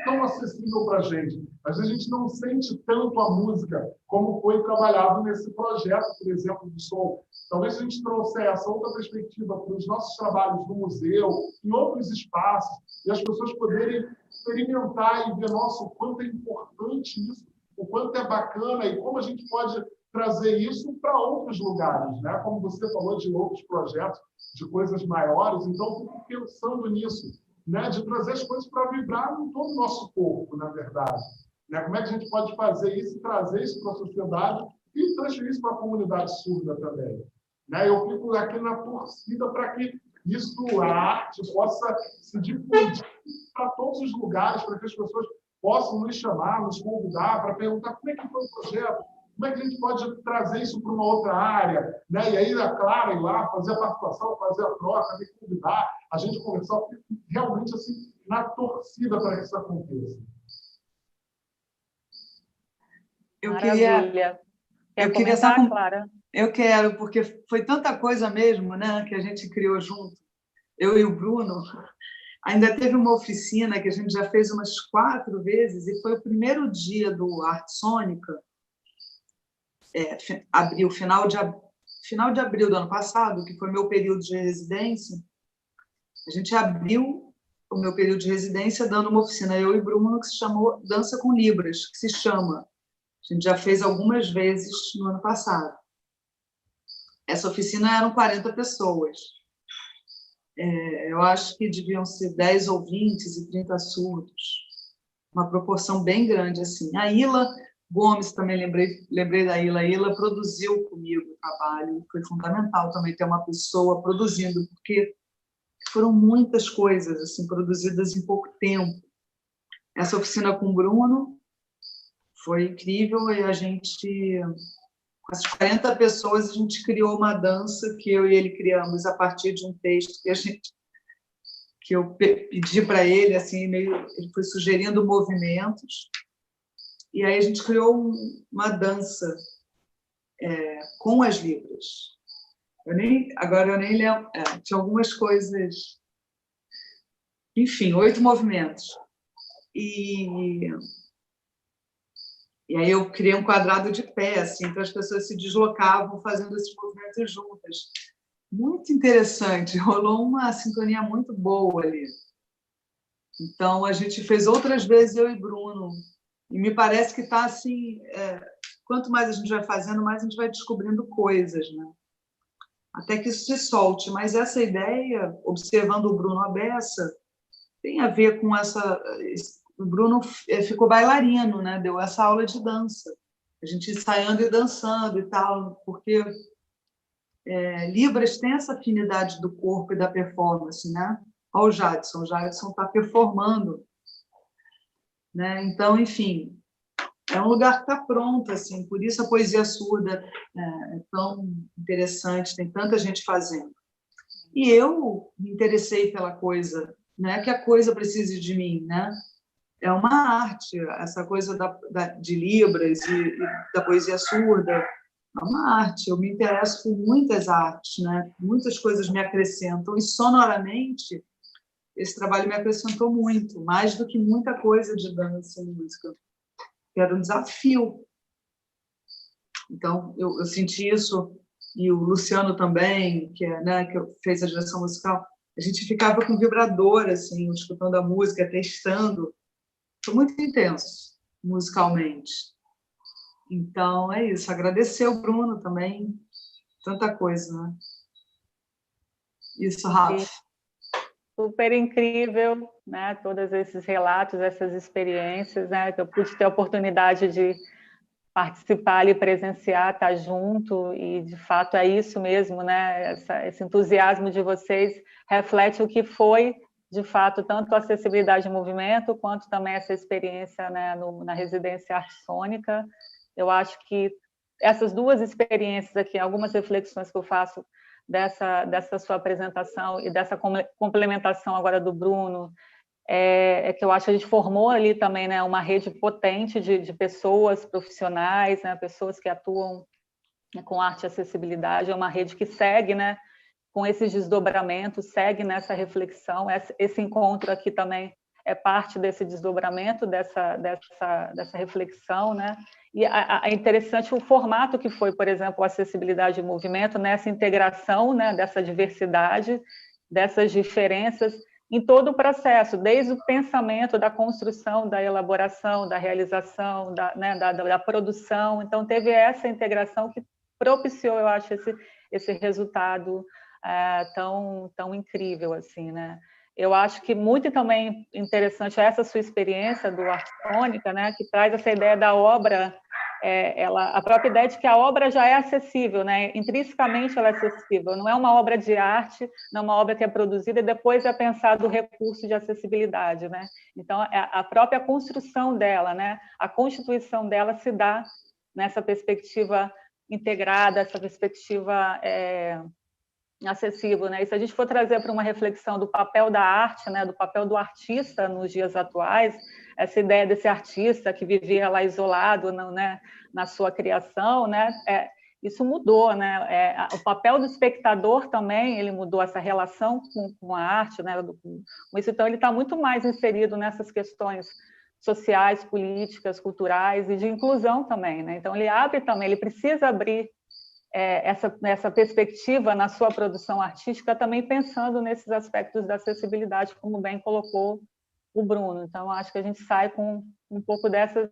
tão acessível para a gente. Às vezes, a gente não sente tanto a música como foi trabalhado nesse projeto, por exemplo, do Som. Talvez a gente trouxe essa outra perspectiva para os nossos trabalhos no museu, em outros espaços, e as pessoas poderem experimentar e ver, nossa, o quanto é importante isso, o quanto é bacana e como a gente pode trazer isso para outros lugares, né? Como você falou de outros projetos, de coisas maiores, então fico pensando nisso, né? De trazer as coisas para vibrar em todo o nosso corpo, na verdade. Né? Como é que a gente pode fazer isso, trazer isso para a sociedade e transferir isso para a comunidade surda também? Né? Eu fico aqui na torcida para que isso, a arte, possa se difundir para todos os lugares, para que as pessoas possam nos chamar, nos convidar para perguntar como é que foi o projeto, como é que a gente pode trazer isso para uma outra área, né? E aí a Clara ir lá, fazer a participação, fazer a troca, me convidar, a gente conversar, realmente assim, na torcida para que isso aconteça. Maravilha. Quer comentar, Clara? Eu quero, porque foi tanta coisa mesmo, né, que a gente criou junto, eu e o Bruno. Ainda teve uma oficina que a gente já fez umas 4 vezes, e foi o primeiro dia do Arte Sônica, final de abril do ano passado, que foi meu período de residência. A gente abriu o meu período de residência dando uma oficina, eu e o Bruno, que se chamou Dança com Libras, que se chama. A gente já fez algumas vezes no ano passado. Essa oficina eram 40 pessoas. Eu acho que deviam ser 10 ouvintes e 30 surdos. Uma proporção bem grande, assim. A Ila Gomes, também lembrei da Ila. A Ila produziu comigo o trabalho. Foi fundamental também ter uma pessoa produzindo, porque foram muitas coisas assim produzidas em pouco tempo. Essa oficina com o Bruno foi incrível, e a gente, com as 40 pessoas, a gente criou uma dança que eu e ele criamos a partir de um texto que eu pedi para ele, assim, ele foi sugerindo movimentos, e aí a gente criou uma dança com as libras. Agora eu nem lembro, tinha algumas coisas, enfim, 8 movimentos. E aí eu criei um quadrado de pé, assim, então as pessoas se deslocavam fazendo esses movimentos juntas. Muito interessante, rolou uma sintonia muito boa ali. Então, a gente fez outras vezes, eu e Bruno, e me parece que está assim, quanto mais a gente vai fazendo, mais a gente vai descobrindo coisas, né? Até que isso se solte. Mas essa ideia, observando o Bruno à beça, tem a ver com essa... O Bruno ficou bailarino, né? Deu essa aula de dança. A gente ensaiando e dançando e tal, porque Libras tem essa afinidade do corpo e da performance, né? Olha o Jadson está performando, né? Então, enfim, é um lugar que está pronto, assim, por isso a poesia surda é tão interessante, tem tanta gente fazendo. E eu me interessei pela coisa, não é que a coisa precise de mim, né? É uma arte, essa coisa de Libras e da poesia surda, é uma arte. Eu me interesso por muitas artes, né? Muitas coisas me acrescentam, e sonoramente esse trabalho me acrescentou muito, mais do que muita coisa de dança e música. Era um desafio. Então, eu senti isso, e o Luciano também, que fez a direção musical, a gente ficava com vibrador, assim, escutando a música, testando. Foi muito intenso, musicalmente. Então, é isso. Agradecer ao Bruno também, tanta coisa, né? Isso, Rafa. Super incrível, né? Todos esses relatos, essas experiências, né? Que eu pude ter a oportunidade de participar ali, presenciar, estar junto, e de fato é isso mesmo, né? Esse entusiasmo de vocês reflete o que foi, de fato, tanto a acessibilidade de movimento, quanto também essa experiência, né, na residência Arte Sônica. Eu acho que essas duas experiências aqui, algumas reflexões que eu faço dessa sua apresentação e dessa complementação agora do Bruno, que eu acho que a gente formou ali também, né, uma rede potente de pessoas profissionais, né, pessoas que atuam, né, com arte e acessibilidade. É uma rede que segue, né, com esses desdobramentos, segue nessa reflexão. Esse encontro aqui também é parte desse desdobramento, dessa reflexão, né? E é interessante o formato que foi, por exemplo, a acessibilidade de movimento, nessa integração, né, dessa diversidade, dessas diferenças, em todo o processo, desde o pensamento, da construção, da elaboração, da realização, da produção. Então, teve essa integração que propiciou, eu acho, esse resultado tão incrível, assim, né? Eu acho que muito também interessante essa sua experiência do Artônica, né, que traz essa ideia da obra, a própria ideia de que a obra já é acessível, né? Intrinsecamente ela é acessível, não é uma obra de arte, não é uma obra que é produzida e depois é pensado o recurso de acessibilidade, né? Então, a própria construção dela, né, a constituição dela se dá nessa perspectiva integrada, essa perspectiva acessível, né? E se a gente for trazer para uma reflexão do papel da arte, né, do papel do artista nos dias atuais, essa ideia desse artista que vivia lá isolado, né, na sua criação, né, isso mudou, né? O papel do espectador também, ele mudou, essa relação com a arte, né? Com isso, então ele está muito mais inserido nessas questões sociais, políticas, culturais e de inclusão também, né? Então ele abre também, ele precisa abrir essa perspectiva na sua produção artística, também pensando nesses aspectos da acessibilidade, como bem colocou o Bruno. Então, acho que a gente sai com um pouco dessas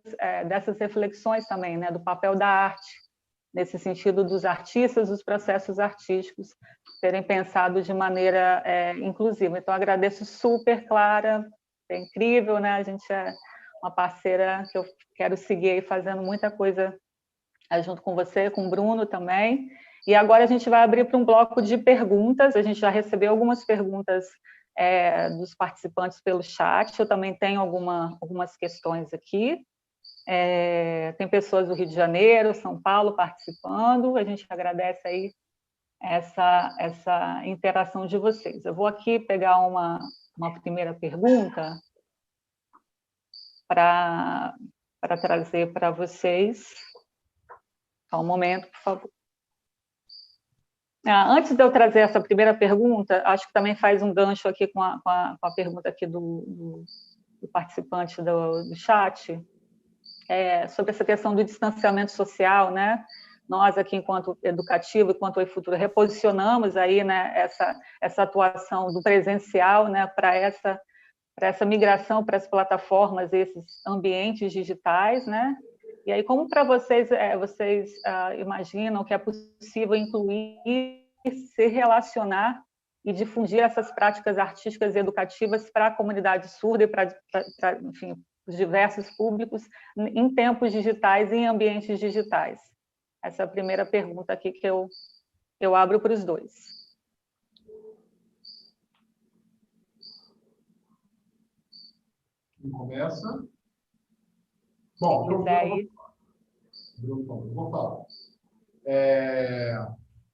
reflexões também, né, do papel da arte, nesse sentido dos artistas, dos processos artísticos serem pensados de maneira inclusiva. Então, agradeço super, Clara, é incrível, né? A gente é uma parceira que eu quero seguir aí fazendo muita coisa junto com você, com o Bruno também. E agora a gente vai abrir para um bloco de perguntas. A gente já recebeu algumas perguntas dos participantes pelo chat. Eu também tenho algumas questões aqui. Tem pessoas do Rio de Janeiro, São Paulo participando. A gente agradece aí essa interação de vocês. Eu vou aqui pegar uma primeira pergunta para trazer para vocês. Só um momento, por favor. Antes de eu trazer essa primeira pergunta, acho que também faz um gancho aqui com a pergunta aqui do participante do chat, sobre essa questão do distanciamento social, né? Nós aqui, enquanto educativo, enquanto Oi Futuro, reposicionamos aí, né, essa atuação do presencial, né, para essa migração para as plataformas, esses ambientes digitais, né? E aí, como para vocês, vocês imaginam que é possível incluir, se relacionar e difundir essas práticas artísticas e educativas para a comunidade surda e para enfim, os diversos públicos em tempos digitais e em ambientes digitais? Essa é a primeira pergunta aqui que eu abro para os dois. Quem começa? Bom, eu vou falar.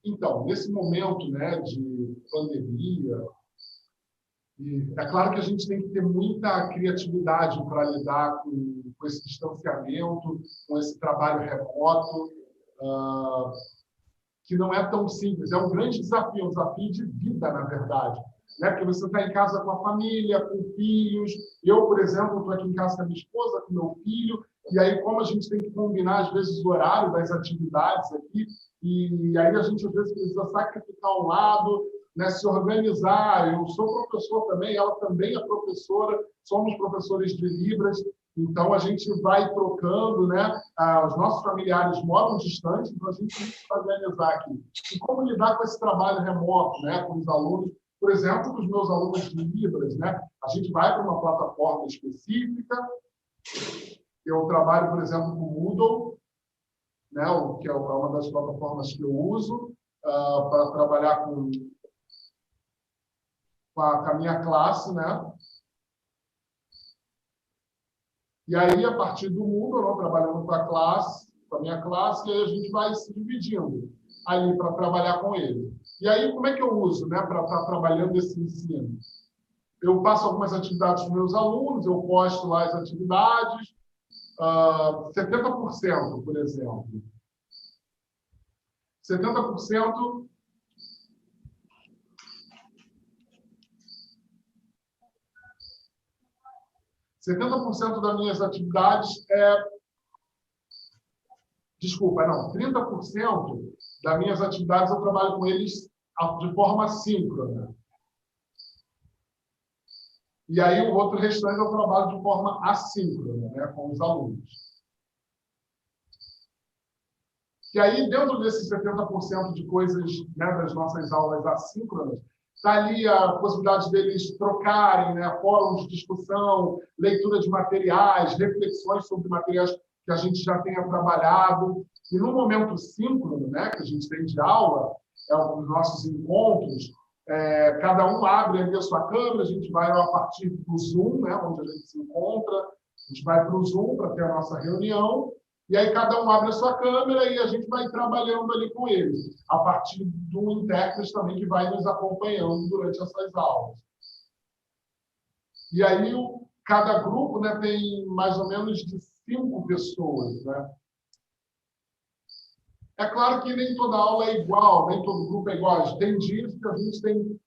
Então, nesse momento, né, de pandemia, é claro que a gente tem que ter muita criatividade para lidar com esse distanciamento, com esse trabalho remoto, que não é tão simples. É um grande desafio, um desafio de vida, na verdade. Né? Porque você está em casa com a família, com filhos. Eu, por exemplo, estou aqui em casa com a minha esposa, com meu filho, e aí como a gente tem que combinar, às vezes, o horário das atividades aqui, e aí a gente, às vezes, precisa sacrificar um lado, né, se organizar. Eu sou professor também, ela também é professora, somos professores de Libras, então a gente vai trocando, né? Os nossos familiares moram distantes, então a gente tem que se organizar aqui. E como lidar com esse trabalho remoto, né, com os alunos? Por exemplo, com os meus alunos de Libras, né? A gente vai para uma plataforma específica. Eu trabalho, por exemplo, com o Moodle, né? Que é uma das plataformas que eu uso para trabalhar com a minha classe, né? E aí, a partir do Moodle, trabalhando com a minha classe, e aí a gente vai se dividindo ali para trabalhar com ele. E aí, como é que eu uso, né, para estar trabalhando esse ensino? Eu passo algumas atividades para os meus alunos, eu posto lá as atividades, 70%, por exemplo. 70% das minhas atividades Desculpa, não. 30% das minhas atividades eu trabalho com eles de forma síncrona. E aí o outro restante eu trabalho de forma assíncrona, né, com os alunos. E aí, dentro desses 70% de coisas, né, das nossas aulas assíncronas, está ali a possibilidade deles trocarem, né, fóruns de discussão, leitura de materiais, reflexões sobre materiais que a gente já tenha trabalhado. E no momento síncrono, né, que a gente tem de aula, os nossos encontros, cada um abre ali a sua câmera, a gente vai a partir do Zoom, né, onde a gente se encontra, a gente vai para o Zoom para ter a nossa reunião, e aí cada um abre a sua câmera e a gente vai trabalhando ali com eles, a partir de um intérprete também que vai nos acompanhando durante essas aulas. E aí cada grupo, né, tem mais ou menos de 5 pessoas, né? É claro que nem toda aula é igual, nem todo grupo é igual. Tem dias que a gente tem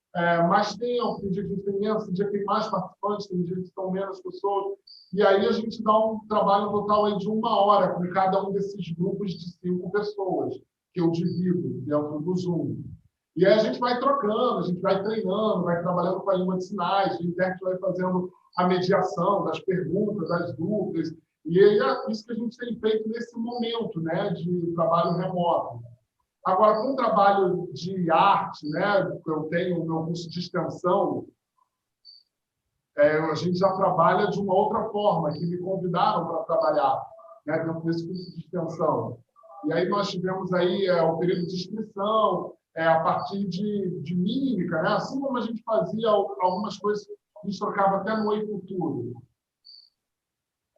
mais tempo, tem dia que a gente tem menos, tem dia que tem mais participantes, tem dia que são menos pessoas. E aí a gente dá um trabalho total aí de 1 hora com cada um desses grupos de 5 pessoas, que eu divido dentro do Zoom. E aí a gente vai trocando, a gente vai treinando, vai trabalhando com a língua de sinais, o intérprete vai fazendo a mediação das perguntas, das dúvidas. E é isso que a gente tem feito nesse momento, né, de trabalho remoto. Agora, com o trabalho de arte, né, eu tenho o meu curso de extensão, a gente já trabalha de uma outra forma, que me convidaram para trabalhar, né, dentro desse curso de extensão. E aí nós tivemos aí o período de inscrição, a partir de mímica, né, assim como a gente fazia algumas coisas, a gente trocava até no Oi Futuro.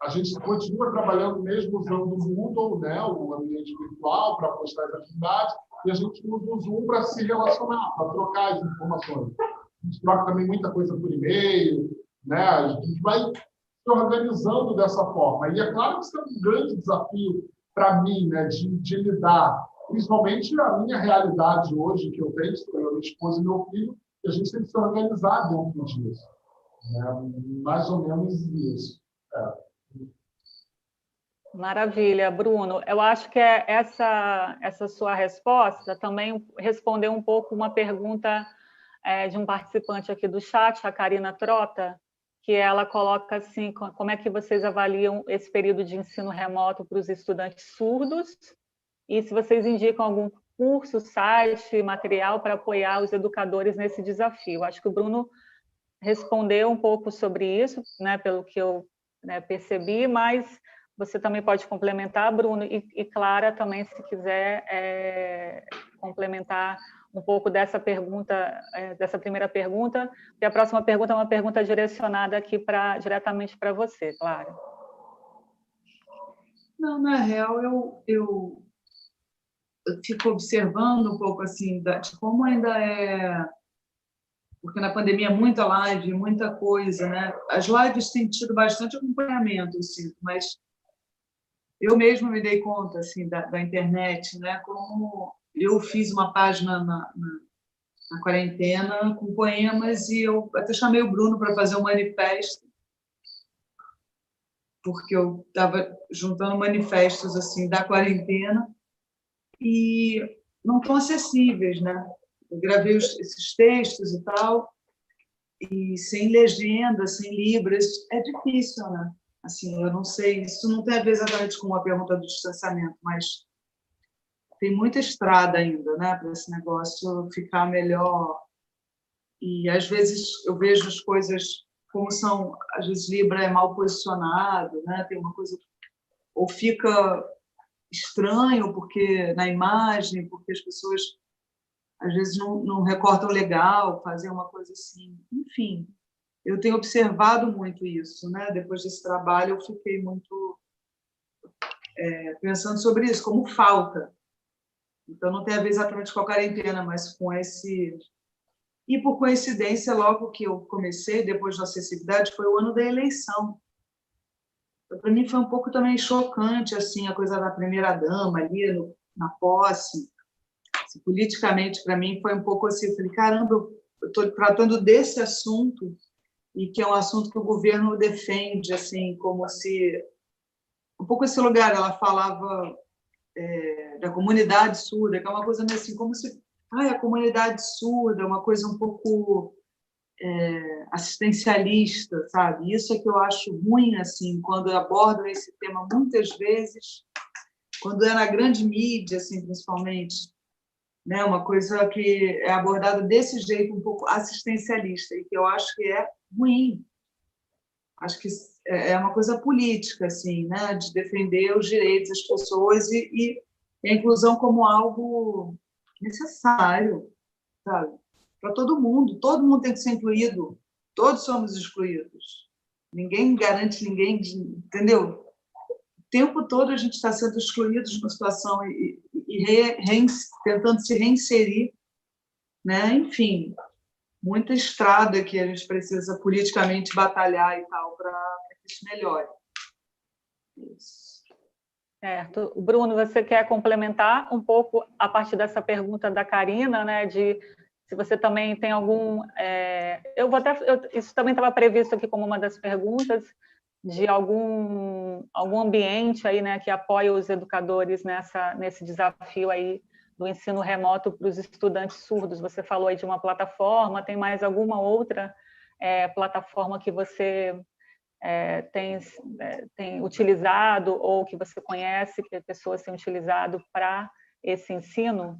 A gente continua trabalhando mesmo usando o Moodle, né, o ambiente virtual, para postar as atividades, e a gente usa o Zoom para se relacionar, para trocar as informações. A gente troca também muita coisa por e-mail, né, a gente vai se organizando dessa forma. E é claro que isso é um grande desafio para mim, né, de lidar, principalmente a minha realidade hoje, que eu tenho, eu, minha esposa e meu filho, e a gente tem que se organizar dentro disso. Né, mais ou menos isso. Maravilha, Bruno. Eu acho que essa sua resposta também respondeu um pouco uma pergunta de um participante aqui do chat, a Karina Trota, que ela coloca assim, como é que vocês avaliam esse período de ensino remoto para os estudantes surdos e se vocês indicam algum curso, site, material para apoiar os educadores nesse desafio. Acho que o Bruno respondeu um pouco sobre isso, né, pelo que eu percebi, mas você também pode complementar, Bruno, e Clara também, se quiser complementar um pouco dessa pergunta, dessa primeira pergunta, e a próxima pergunta é uma pergunta direcionada aqui diretamente para você, Clara. Não, na real, eu fico observando um pouco assim, de como ainda é... Porque na pandemia muita live, muita coisa, né? As lives têm tido bastante acompanhamento, assim, mas eu mesma me dei conta assim da internet, né? Como eu fiz uma página na quarentena com poemas e eu até chamei o Bruno para fazer um manifesto, porque eu estava juntando manifestos assim da quarentena e não tão acessíveis, né? Eu gravei esses textos e tal, e sem legenda, sem libras, é difícil, né? Assim, eu não sei, isso não tem a ver exatamente com a pergunta do distanciamento, mas tem muita estrada ainda, né, para esse negócio ficar melhor. E às vezes eu vejo as coisas como são, às vezes Libra é mal posicionado, né? Tem uma coisa, ou fica estranho porque na imagem, porque as pessoas às vezes não recortam legal, fazem uma coisa assim, enfim. Eu tenho observado muito isso, né? Depois desse trabalho, eu fiquei muito pensando sobre isso, como falta. Então, não tem a ver exatamente com a quarentena, mas com esse... E, por coincidência, logo que eu comecei, depois da acessibilidade, foi o ano da eleição. Então, para mim, foi um pouco também chocante, assim, a coisa da primeira-dama ali, na posse. Assim, politicamente, para mim, foi um pouco assim, eu falei, caramba, eu estou tratando desse assunto, e que é um assunto que o governo defende, assim, como se... Um pouco esse lugar, ela falava da comunidade surda, que é uma coisa meio assim, como se... a comunidade surda é uma coisa um pouco assistencialista, sabe? Isso é que eu acho ruim, assim, quando abordam esse tema muitas vezes, quando é na grande mídia, assim, principalmente, né? Uma coisa que é abordada desse jeito, um pouco assistencialista, e que eu acho que é ruim. Acho que é uma coisa política, assim, né? De defender os direitos das pessoas e a inclusão como algo necessário, sabe? Para todo mundo tem que ser incluído, todos somos excluídos. Ninguém garante ninguém, entendeu? O tempo todo a gente está sendo excluído de uma situação e tentando se reinserir, né? Enfim, muita estrada que a gente precisa politicamente batalhar e tal para que isso melhore. Isso. Certo. Bruno, você quer complementar um pouco a partir dessa pergunta da Karina, né, de se você também tem algum... isso também estava previsto aqui como uma das perguntas, de algum ambiente aí, né, que apoia os educadores nesse desafio aí do ensino remoto para os estudantes surdos. Você falou aí de uma plataforma, tem mais alguma outra plataforma que você tem utilizado ou que você conhece que pessoas têm utilizado para esse ensino?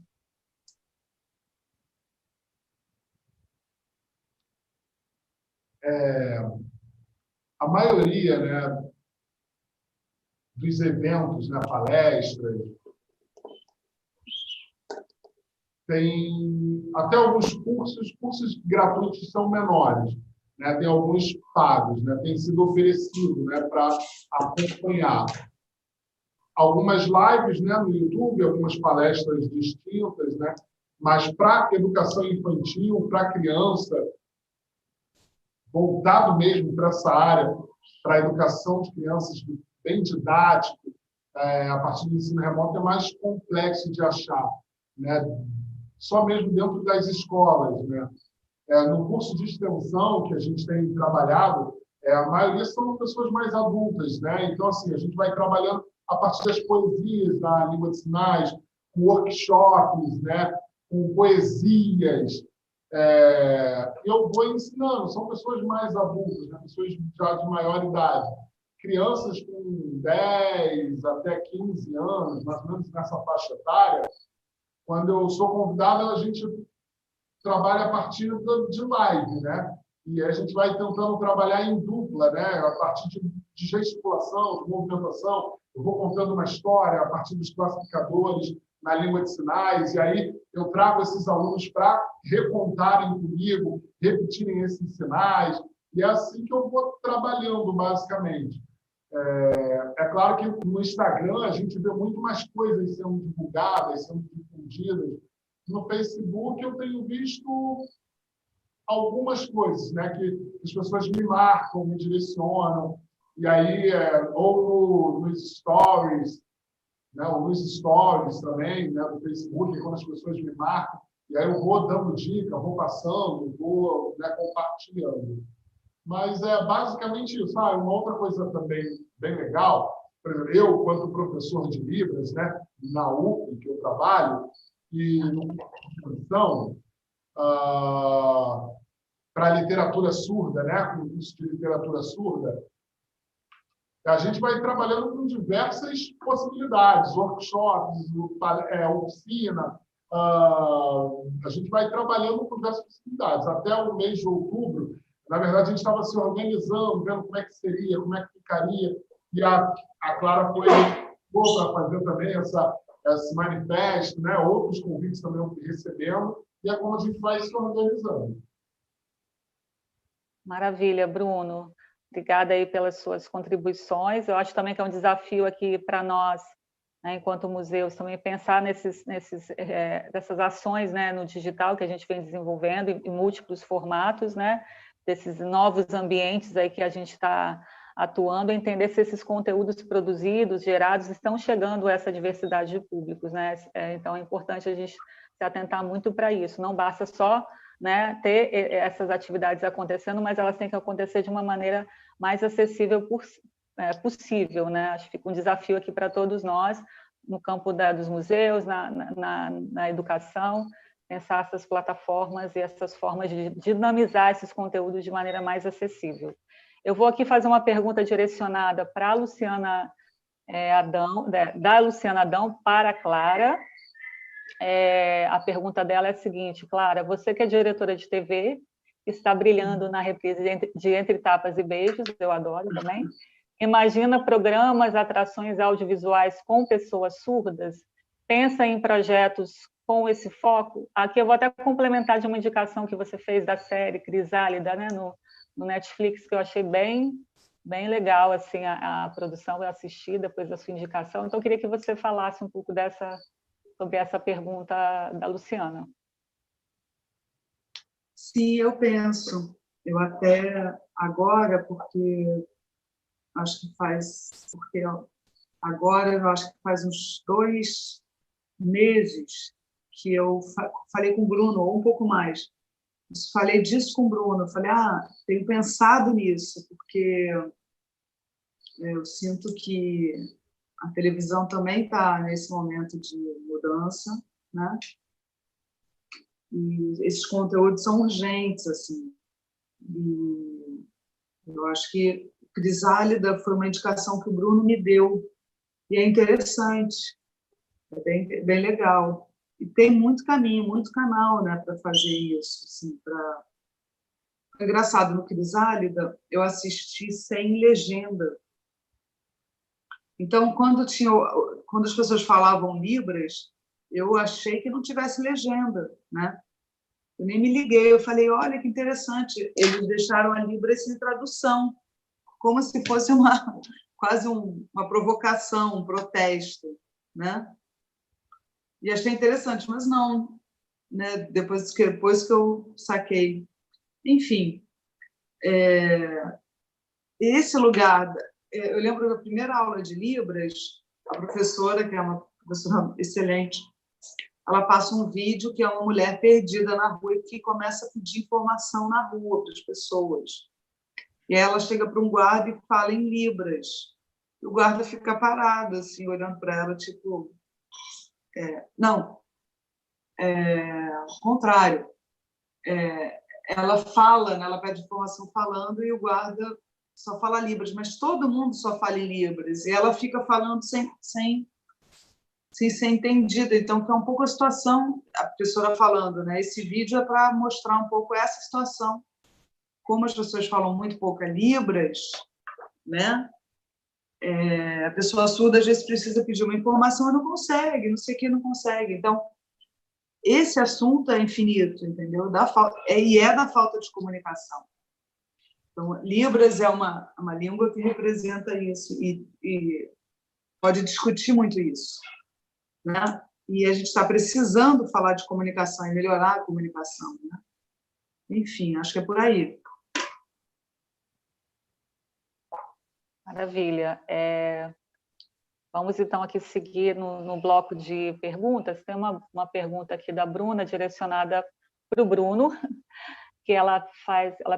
A maioria, né, dos eventos, né, palestras, tem até alguns cursos gratuitos são menores, né, tem alguns pagos, né, tem sido oferecido, né, para acompanhar. Algumas lives, né, no YouTube, algumas palestras distintas, né, mas para educação infantil, para criança, voltado mesmo para essa área, para a educação de crianças bem didático, a partir do ensino remoto é mais complexo de achar, né? Só mesmo dentro das escolas, né? No curso de extensão que a gente tem trabalhado, a maioria são pessoas mais adultas, né? Então, assim, a gente vai trabalhando a partir das poesias da língua de sinais, com workshops, né? Com poesias. Eu vou ensinando, são pessoas mais adultas, né? Pessoas já de maior idade. Crianças com 10 até 15 anos, mais ou menos nessa faixa etária, quando eu sou convidado, a gente trabalha a partir de live, né? E a gente vai tentando trabalhar em dupla, né? A partir de gesticulação, de movimentação. Eu vou contando uma história a partir dos classificadores na língua de sinais, e aí eu trago esses alunos para recontarem comigo, repetirem esses sinais, e é assim que eu vou trabalhando, basicamente. É claro que no Instagram a gente vê muito mais coisas sendo divulgadas, sendo difundidas. No Facebook eu tenho visto algumas coisas, né, que as pessoas me marcam, me direcionam, e aí, ou nos stories, né, ou nos stories também, né, do Facebook, quando as pessoas me marcam, e aí eu vou dando dica, vou passando, vou, né, compartilhando. Mas é basicamente isso. Uma outra coisa também bem legal, por exemplo, eu, quanto professor de Libras, né, na UF, que eu trabalho, e no curso para literatura surda, né, com o curso de literatura surda, a gente vai trabalhando com diversas possibilidades, workshops, oficina, a gente vai trabalhando com diversas possibilidades. Até o mês de outubro, na verdade, a gente estava se organizando, vendo como é que seria, como é que ficaria, e a Clara foi boa para fazer também esse manifesto, né? Outros convites também recebendo, e é como a gente vai se organizando. Maravilha, Bruno. Obrigada aí pelas suas contribuições. Eu acho também que é um desafio aqui para nós, né, enquanto museus, também pensar dessas ações, né, no digital que a gente vem desenvolvendo em múltiplos formatos, né, desses novos ambientes aí que a gente está atuando, entender se esses conteúdos produzidos, gerados, estão chegando a essa diversidade de públicos, né? Então é importante a gente se atentar muito para isso. Não basta só, né, ter essas atividades acontecendo, mas elas têm que acontecer de uma maneira mais acessível possível, né? Acho que fica um desafio aqui para todos nós, no campo dos museus, na educação, pensar essas plataformas e essas formas de dinamizar esses conteúdos de maneira mais acessível. Eu vou aqui fazer uma pergunta direcionada para a Luciana Adão, da Luciana Adão para a Clara. A pergunta dela é a seguinte: Clara, você que é diretora de TV, está brilhando na reprise de Entre Tapas e Beijos, eu adoro também. Imagina programas, atrações audiovisuais com pessoas surdas? Pensa em projetos com esse foco? Aqui eu vou até complementar de uma indicação que você fez da série Crisálida, né, no Netflix, que eu achei bem legal assim, a produção. Eu assisti depois da sua indicação, então eu queria que você falasse um pouco sobre essa pergunta da Luciana. Sim, eu penso. Eu até agora, porque agora eu acho que faz uns 2 meses que eu falei com o Bruno, ou um pouco mais. Falei disso com o Bruno. Falei, tenho pensado nisso, porque eu sinto que a televisão também está nesse momento de mudança, né? E esses conteúdos são urgentes, assim. E eu acho que Crisálida foi uma indicação que o Bruno me deu, e é interessante, é bem legal. E tem muito caminho, muito canal, né, para fazer isso. Assim, Engraçado, no Crisálida, eu assisti sem legenda. Então, quando as pessoas falavam Libras, eu achei que não tivesse legenda, né? Eu nem me liguei, eu falei, olha que interessante, eles deixaram a Libras sem tradução, como se fosse quase uma provocação, um protesto, né? E achei interessante, mas não, né? Depois que eu saquei. Enfim, esse lugar, eu lembro da primeira aula de Libras, a professora, que é uma professora excelente, ela passa um vídeo que é uma mulher perdida na rua e que começa a pedir informação na rua para as pessoas. E ela chega para um guarda e fala em Libras. E o guarda fica parado, assim, olhando para ela, tipo... não, ao contrário. Ela fala, né, ela pede informação falando e o guarda só fala Libras, mas todo mundo só fala em Libras. E ela fica falando sem ser entendida. Então, que é um pouco a situação, a professora falando, né? Esse vídeo é para mostrar um pouco essa situação. Como as pessoas falam muito pouco Libras, né? A pessoa surda às vezes precisa pedir uma informação e não consegue, não sei o que, não consegue. Então, esse assunto é infinito, entendeu? É da falta de comunicação. Então, Libras é uma língua que representa isso e pode discutir muito isso, né? E a gente está precisando falar de comunicação e melhorar a comunicação, né? Enfim, acho que é por aí. Maravilha. Vamos, então, aqui seguir no bloco de perguntas. Tem uma pergunta aqui da Bruna, direcionada para o Bruno, que ela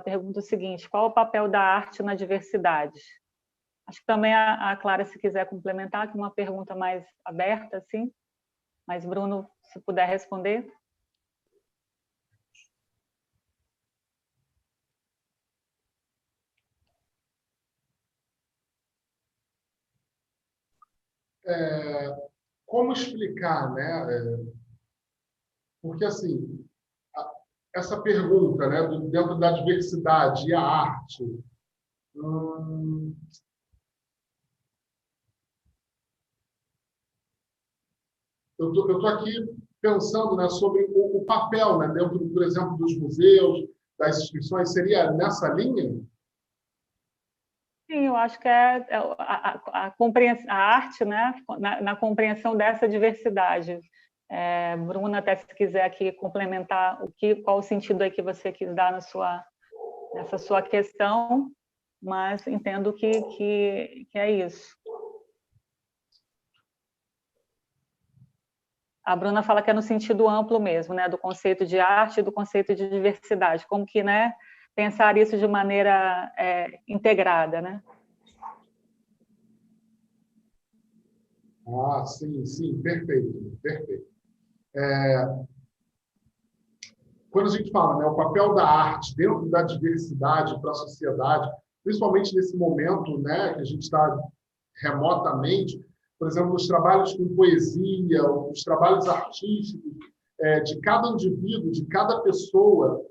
pergunta o seguinte: qual o papel da arte na diversidade? Acho que também a Clara, se quiser complementar, que uma pergunta mais aberta, assim. Mas, Bruno, se puder responder. Como explicar, né? Porque, assim, essa pergunta, né, dentro da diversidade e a arte, eu estou aqui pensando, né, sobre o papel, né, dentro, por exemplo, dos museus, das instituições, seria nessa linha? Sim, eu acho que a arte, né, na compreensão dessa diversidade. Bruna, até se quiser aqui complementar qual o sentido aí que você quis dar nessa sua questão, mas entendo que é isso. A Bruna fala que é no sentido amplo mesmo, né, do conceito de arte e do conceito de diversidade, como que, né, pensar isso de maneira integrada, né? Sim, perfeito, perfeito. quando a gente fala, né, o papel da arte dentro da diversidade para a sociedade, principalmente nesse momento, né, que a gente está remotamente, por exemplo, os trabalhos com poesia, os trabalhos artísticos de cada indivíduo, de cada pessoa,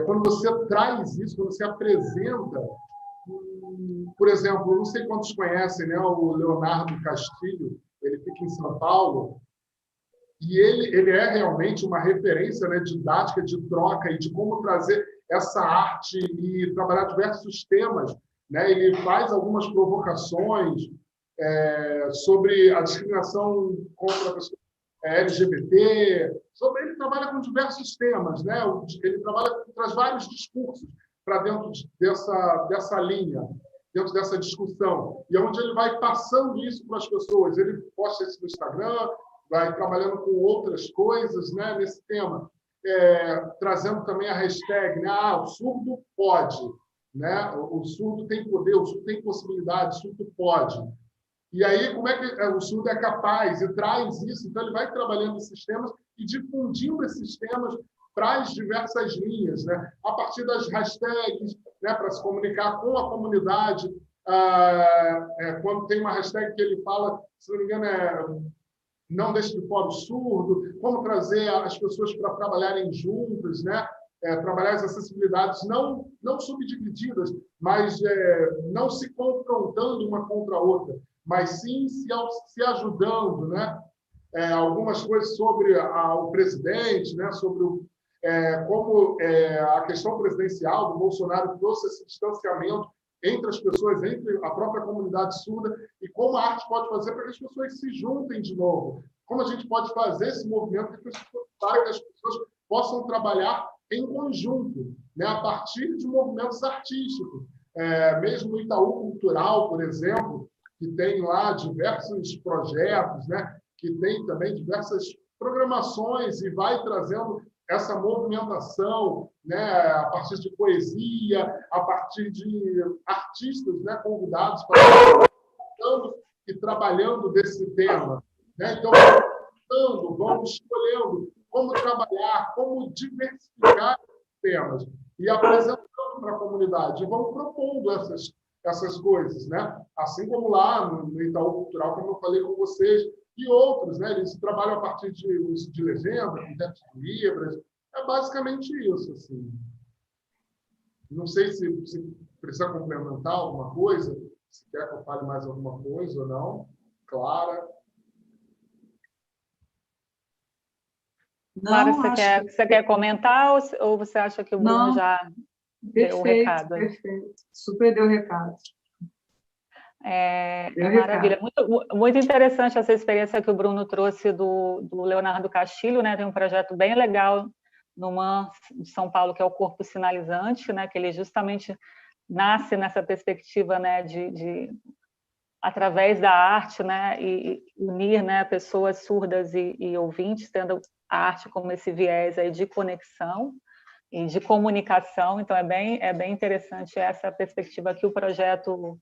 quando você traz isso, quando você apresenta, por exemplo, não sei quantos conhecem, né, o Leonardo Castilho, ele fica em São Paulo, e ele é realmente uma referência, né, didática, de troca e de como trazer essa arte e trabalhar diversos temas, né? Ele faz algumas provocações sobre a discriminação contra a pessoa LGBT, ele trabalha com diversos temas, né? Ele traz vários discursos para dentro dessa linha, dentro dessa discussão, e onde ele vai passando isso para as pessoas. Ele posta isso no Instagram, vai trabalhando com outras coisas, né, nesse tema, trazendo também a hashtag, né, o surdo pode, né, o surdo tem poder, o surdo tem possibilidade, o surdo pode. E aí, como é que o surdo é capaz e traz isso? Então, ele vai trabalhando esses temas e difundindo esses temas para as diversas linhas, né? A partir das hashtags, né, para se comunicar com a comunidade. Quando tem uma hashtag que ele fala, se não me engano, não deixe de fora o surdo, como trazer as pessoas para trabalharem juntas, né? Trabalhar as acessibilidades não subdivididas, mas não se confrontando uma contra a outra, mas sim se ajudando, né? Algumas coisas sobre o presidente, né? Sobre como a questão presidencial do Bolsonaro trouxe esse distanciamento entre as pessoas, entre a própria comunidade surda, e como a arte pode fazer para que as pessoas se juntem de novo. Como a gente pode fazer esse movimento para que as pessoas possam trabalhar em conjunto, né, a partir de movimentos artísticos. Mesmo o Itaú Cultural, por exemplo, que tem lá diversos projetos, né, que tem também diversas programações e vai trazendo essa movimentação, né, a partir de poesia, a partir de artistas, né, convidados para e trabalhando desse tema, né? Então, vamos escolhendo como trabalhar, como diversificar os temas e apresentando para a comunidade, e vamos propondo essas coisas, né? Assim como lá no Itaú Cultural, como eu falei com vocês, e outros, né? Eles trabalham a partir de uso de legenda, com intérprete de Libras. É basicamente isso, assim. Não sei se precisa complementar alguma coisa, se quer que eu fale mais alguma coisa ou não. Clara? Clara, você quer comentar ou você acha que o Bruno já deu o recado? Perfeito. Super deu o recado. Maravilha. Muito interessante essa experiência que o Bruno trouxe do Leonardo Castilho, né? Tem um projeto bem legal no MAN de São Paulo, que é o Corpo Sinalizante, né? Que ele justamente nasce nessa perspectiva, né? de através da arte, né? E unir, né? Pessoas surdas e ouvintes, tendo a arte como esse viés aí de conexão e de comunicação. Então, é bem interessante essa perspectiva que o projeto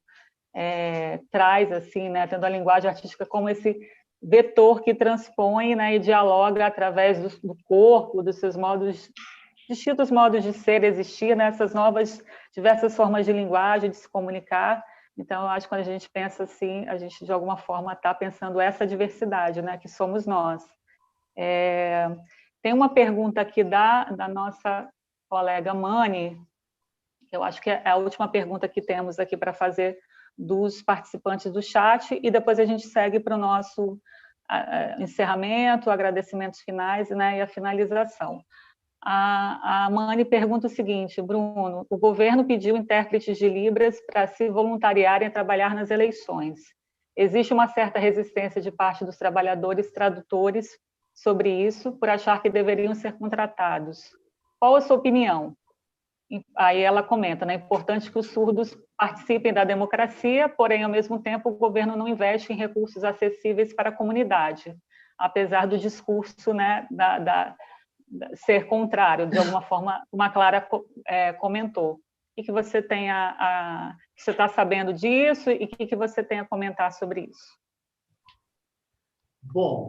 traz, assim, né, tendo a linguagem artística como esse vetor que transpõe, né, e dialoga através do corpo, dos seus distintos modos de ser, existir, né, essas novas, diversas formas de linguagem, de se comunicar. Então, eu acho que quando a gente pensa assim, a gente, de alguma forma, está pensando essa diversidade, né, que somos nós. Tem uma pergunta aqui da nossa colega Mani, que eu acho que é a última pergunta que temos aqui para fazer dos participantes do chat, e depois a gente segue para o nosso encerramento, agradecimentos finais, né, e a finalização. A Mani pergunta o seguinte: Bruno, o governo pediu intérpretes de Libras para se voluntariarem a trabalhar nas eleições. Existe uma certa resistência de parte dos trabalhadores tradutores sobre isso, por achar que deveriam ser contratados. Qual a sua opinião? Aí ela comenta, né, é importante que os surdos participem da democracia, porém, ao mesmo tempo, o governo não investe em recursos acessíveis para a comunidade, apesar do discurso, né, ser contrário, de alguma forma, como a Clara comentou. O que você tem você está sabendo disso e o que você tem a comentar sobre isso? Bom,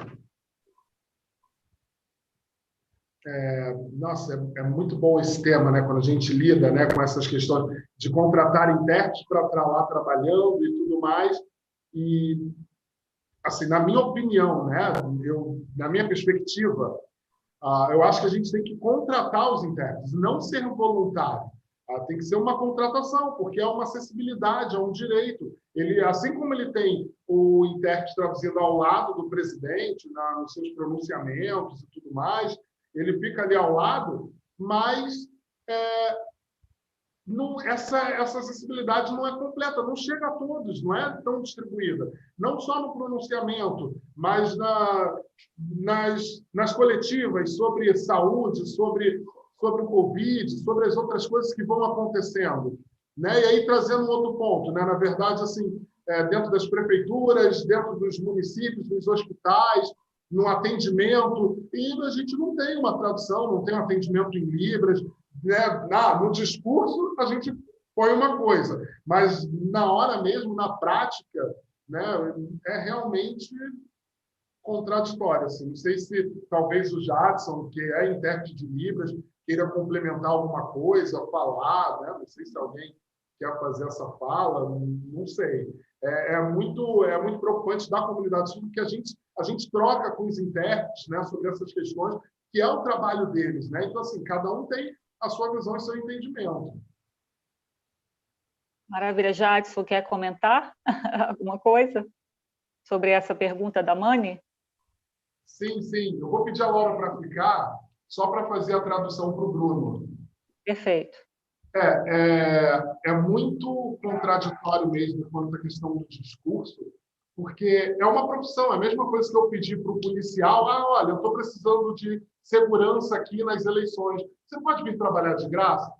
Nossa, é muito bom esse tema, né? Quando a gente lida, né, com essas questões de contratar intérpretes para estar lá trabalhando e tudo mais. E, assim, na minha opinião, né, na minha perspectiva, eu acho que a gente tem que contratar os intérpretes, não ser voluntário. Tem que ser uma contratação, porque é uma acessibilidade, é um direito. Ele, assim como ele tem o intérprete traduzindo ao lado do presidente, nos seus pronunciamentos e tudo mais, ele fica ali ao lado, mas essa acessibilidade não é completa, não chega a todos, não é tão distribuída. Não só no pronunciamento, mas nas coletivas sobre saúde, sobre o Covid, sobre as outras coisas que vão acontecendo. Né? E aí, trazendo um outro ponto, né? Na verdade, assim, dentro das prefeituras, dentro dos municípios, nos hospitais, no atendimento, e a gente não tem uma tradução, não tem um atendimento em Libras, né? No discurso, a gente põe uma coisa, mas na hora mesmo, na prática, né, é realmente contraditório. Assim. Não sei se talvez o Jadson, que é intérprete de Libras, queira complementar alguma coisa, falar, né? Não sei se alguém quer fazer essa fala, não sei. É muito preocupante da comunidade sul, porque a gente troca com os intérpretes, né, sobre essas questões, que é o trabalho deles. Né? Então, assim, cada um tem a sua visão e seu entendimento. Maravilha. Jadson, quer comentar alguma coisa sobre essa pergunta da Mani? Sim, sim. Eu vou pedir a Laura para ficar, só para fazer a tradução para o Bruno. Perfeito. É muito contraditório mesmo quanto à questão do discurso, porque é uma profissão, é a mesma coisa que eu pedi para o policial, olha, eu estou precisando de segurança aqui nas eleições, você pode vir trabalhar de graça?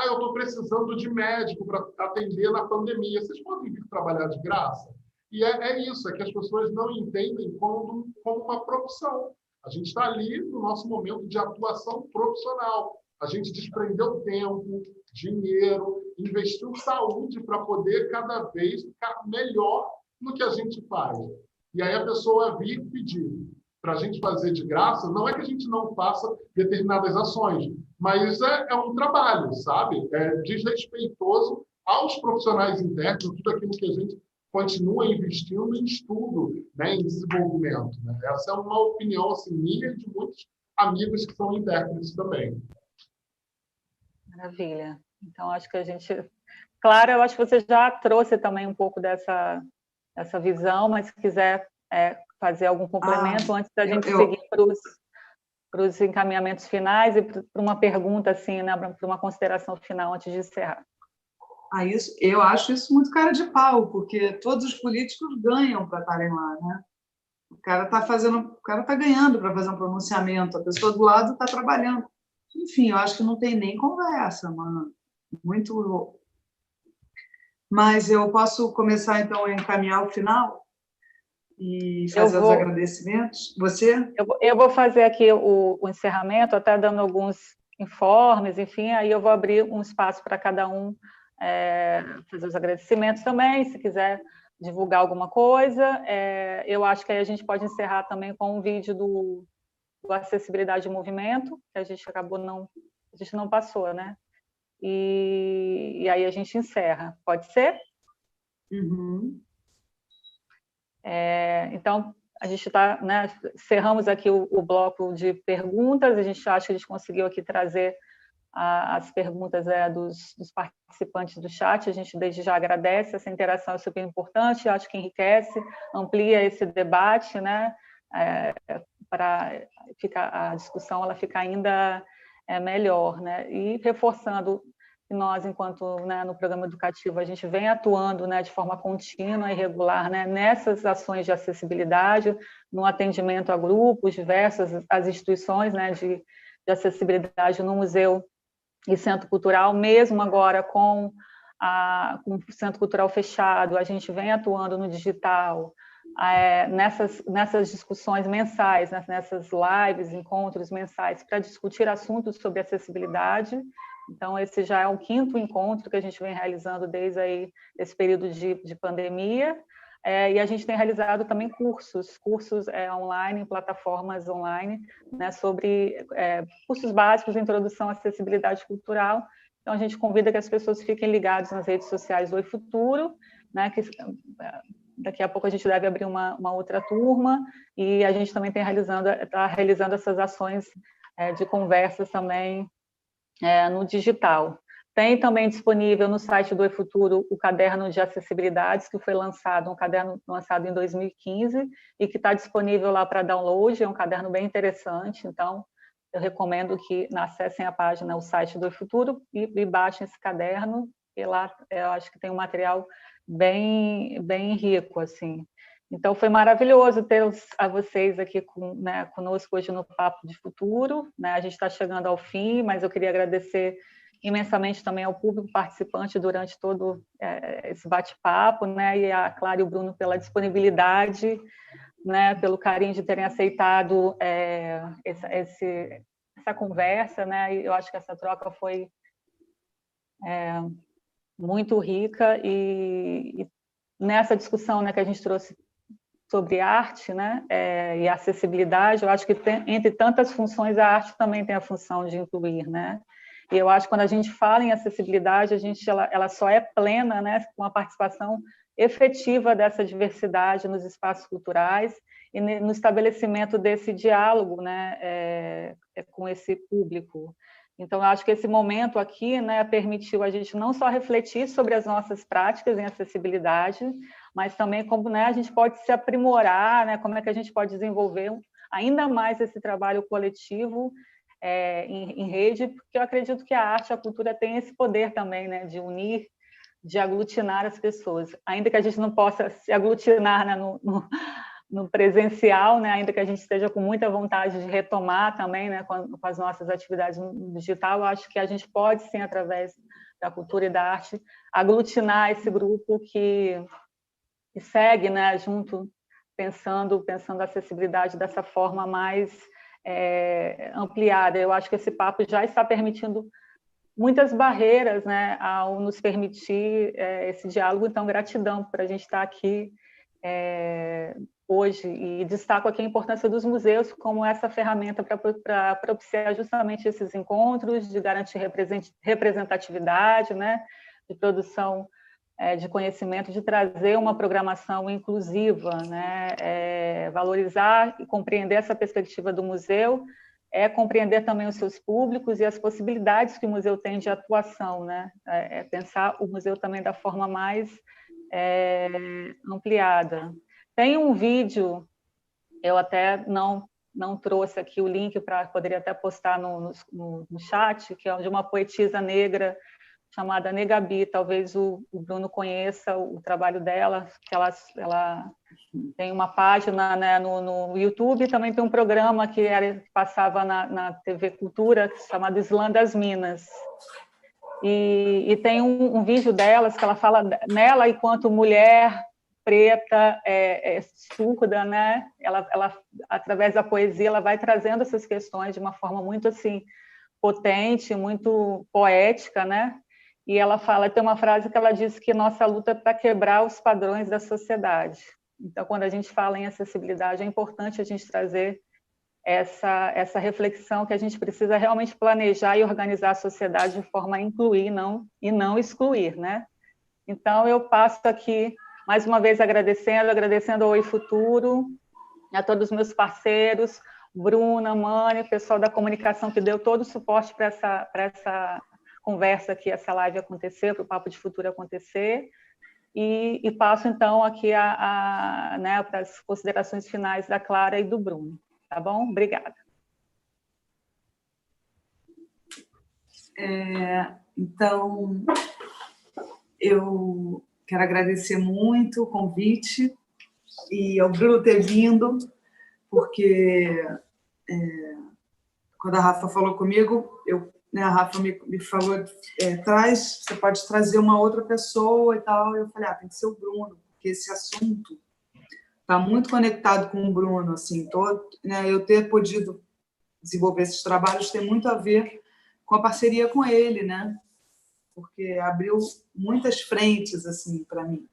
Eu estou precisando de médico para atender na pandemia, vocês podem vir trabalhar de graça? E é isso, é que as pessoas não entendem como uma profissão. A gente está ali no nosso momento de atuação profissional. A gente desprendeu tempo, dinheiro, investiu saúde para poder cada vez ficar melhor no que a gente faz. E aí a pessoa vir pedir para a gente fazer de graça, não é que a gente não faça determinadas ações, mas é um trabalho, sabe? É desrespeitoso aos profissionais internos, tudo aquilo que a gente continua investindo em estudo, né, em desenvolvimento. Né? Essa é uma opinião assim, minha e de muitos amigos que são intérpretes também. Maravilha. Então, acho que a gente... Claro, eu acho que você já trouxe também um pouco dessa visão, mas se quiser fazer algum complemento antes da gente seguir para os encaminhamentos finais e para uma pergunta, assim, né, para uma consideração final antes de encerrar. Eu acho isso muito cara de pau, porque todos os políticos ganham para estarem lá, né? O cara está ganhando para fazer um pronunciamento, a pessoa do lado está trabalhando. Enfim, eu acho que não tem nem conversa, mano. Muito. Mas eu posso começar, então, a encaminhar o final e fazer os agradecimentos? Você? Eu vou fazer aqui o encerramento, até dando alguns informes, enfim, aí eu vou abrir um espaço para cada um fazer os agradecimentos também, se quiser divulgar alguma coisa. Eu acho que aí a gente pode encerrar também com um vídeo do Acessibilidade em Movimento, que a gente não passou, né? E aí a gente encerra. Pode ser? Uhum. Então, a gente está, né, encerramos aqui o bloco de perguntas, a gente acha que a gente conseguiu aqui trazer as perguntas dos participantes do chat, a gente desde já agradece, essa interação é super importante, acho que enriquece, amplia esse debate, né, para a discussão ela ficar ainda melhor, né, e reforçando que nós, enquanto, né, no programa educativo, a gente vem atuando, né, de forma contínua e regular, né, nessas ações de acessibilidade, no atendimento a grupos diversas, as instituições, né, de acessibilidade no museu e centro cultural, mesmo agora com o centro cultural fechado, a gente vem atuando no digital, nessas discussões mensais, nessas lives, encontros mensais, para discutir assuntos sobre acessibilidade. Então, esse já é o 5º encontro que a gente vem realizando desde aí esse período de pandemia. e a gente tem realizado também cursos online, plataformas online, né, sobre cursos básicos de introdução à acessibilidade cultural. Então, a gente convida que as pessoas fiquem ligadas nas redes sociais do Oi Futuro, né, que daqui a pouco a gente deve abrir uma outra turma, e a gente também está realizando essas ações de conversas também no digital. Tem também disponível no site do Oi Futuro o caderno de acessibilidades, que foi lançado, um caderno lançado em 2015, e que está disponível lá para download, é um caderno bem interessante, então eu recomendo que acessem a página, o site do Oi Futuro, e baixem esse caderno, e lá eu acho que tem um material bem rico, assim. Então, foi maravilhoso ter a vocês aqui conosco hoje no Papo de Futuro, né? A gente está chegando ao fim, mas eu queria agradecer imensamente também ao público participante durante todo esse bate-papo, né? E a Clara e o Bruno pela disponibilidade, né? Pelo carinho de terem aceitado essa conversa, né? E eu acho que essa troca foi muito rica, e nessa discussão, né, que a gente trouxe sobre arte, né, e acessibilidade, eu acho que entre tantas funções, a arte também tem a função de incluir, né? E eu acho que quando a gente fala em acessibilidade, ela só é plena, né, com a participação efetiva dessa diversidade nos espaços culturais e no estabelecimento desse diálogo, né, com esse público. Então, eu acho que esse momento aqui, né, permitiu a gente não só refletir sobre as nossas práticas em acessibilidade, mas também como, né, a gente pode se aprimorar, né, como é que a gente pode desenvolver ainda mais esse trabalho coletivo em rede, porque eu acredito que a arte, a cultura tem esse poder também, né, de unir, de aglutinar as pessoas, ainda que a gente não possa se aglutinar, né, no presencial, né, ainda que a gente esteja com muita vontade de retomar também, né, com as nossas atividades no digital, eu acho que a gente pode, sim, através da cultura e da arte, aglutinar esse grupo que segue, né, junto, pensando a acessibilidade dessa forma mais ampliada. Eu acho que esse papo já está permitindo muitas barreiras, né, ao nos permitir esse diálogo. Então, gratidão por a gente estar aqui hoje, e destaco aqui a importância dos museus como essa ferramenta para propiciar justamente esses encontros, de garantir representatividade, né, de produção de conhecimento, de trazer uma programação inclusiva, né, valorizar e compreender essa perspectiva do museu, compreender também os seus públicos e as possibilidades que o museu tem de atuação, né, pensar o museu também da forma mais ampliada. Tem um vídeo, eu até não trouxe aqui o link, poderia até postar no chat, que é de uma poetisa negra chamada Negabi, talvez o Bruno conheça o trabalho dela, que ela tem uma página, né, no YouTube, e também tem um programa que passava na TV Cultura, chamado Islã das Minas. E tem um vídeo delas que ela fala nela enquanto mulher preta, surda, né? Ela, através da poesia, ela vai trazendo essas questões de uma forma muito assim potente, muito poética, né? E ela tem uma frase que ela diz que nossa luta é para quebrar os padrões da sociedade. Então, quando a gente fala em acessibilidade, é importante a gente trazer essa reflexão que a gente precisa realmente planejar e organizar a sociedade de forma a incluir e não excluir, né? Então, eu passo aqui, mais uma vez, agradecendo ao Oi Futuro, a todos os meus parceiros, Bruna, Mani, o pessoal da comunicação que deu todo o suporte para essa conversa aqui, essa live acontecer, para o Papo de Futuro acontecer, e passo, então, aqui né, para as considerações finais da Clara e do Bruno. Tá bom? Obrigada. Então, eu quero agradecer muito o convite e ao Bruno ter vindo, porque quando a Rafa falou comigo, a Rafa me falou, você pode trazer uma outra pessoa e tal. Eu falei, tem que ser o Bruno, porque esse assunto está muito conectado com o Bruno, assim, né, eu ter podido desenvolver esses trabalhos tem muito a ver com a parceria com ele, né? Porque abriu muitas frentes, assim, para mim.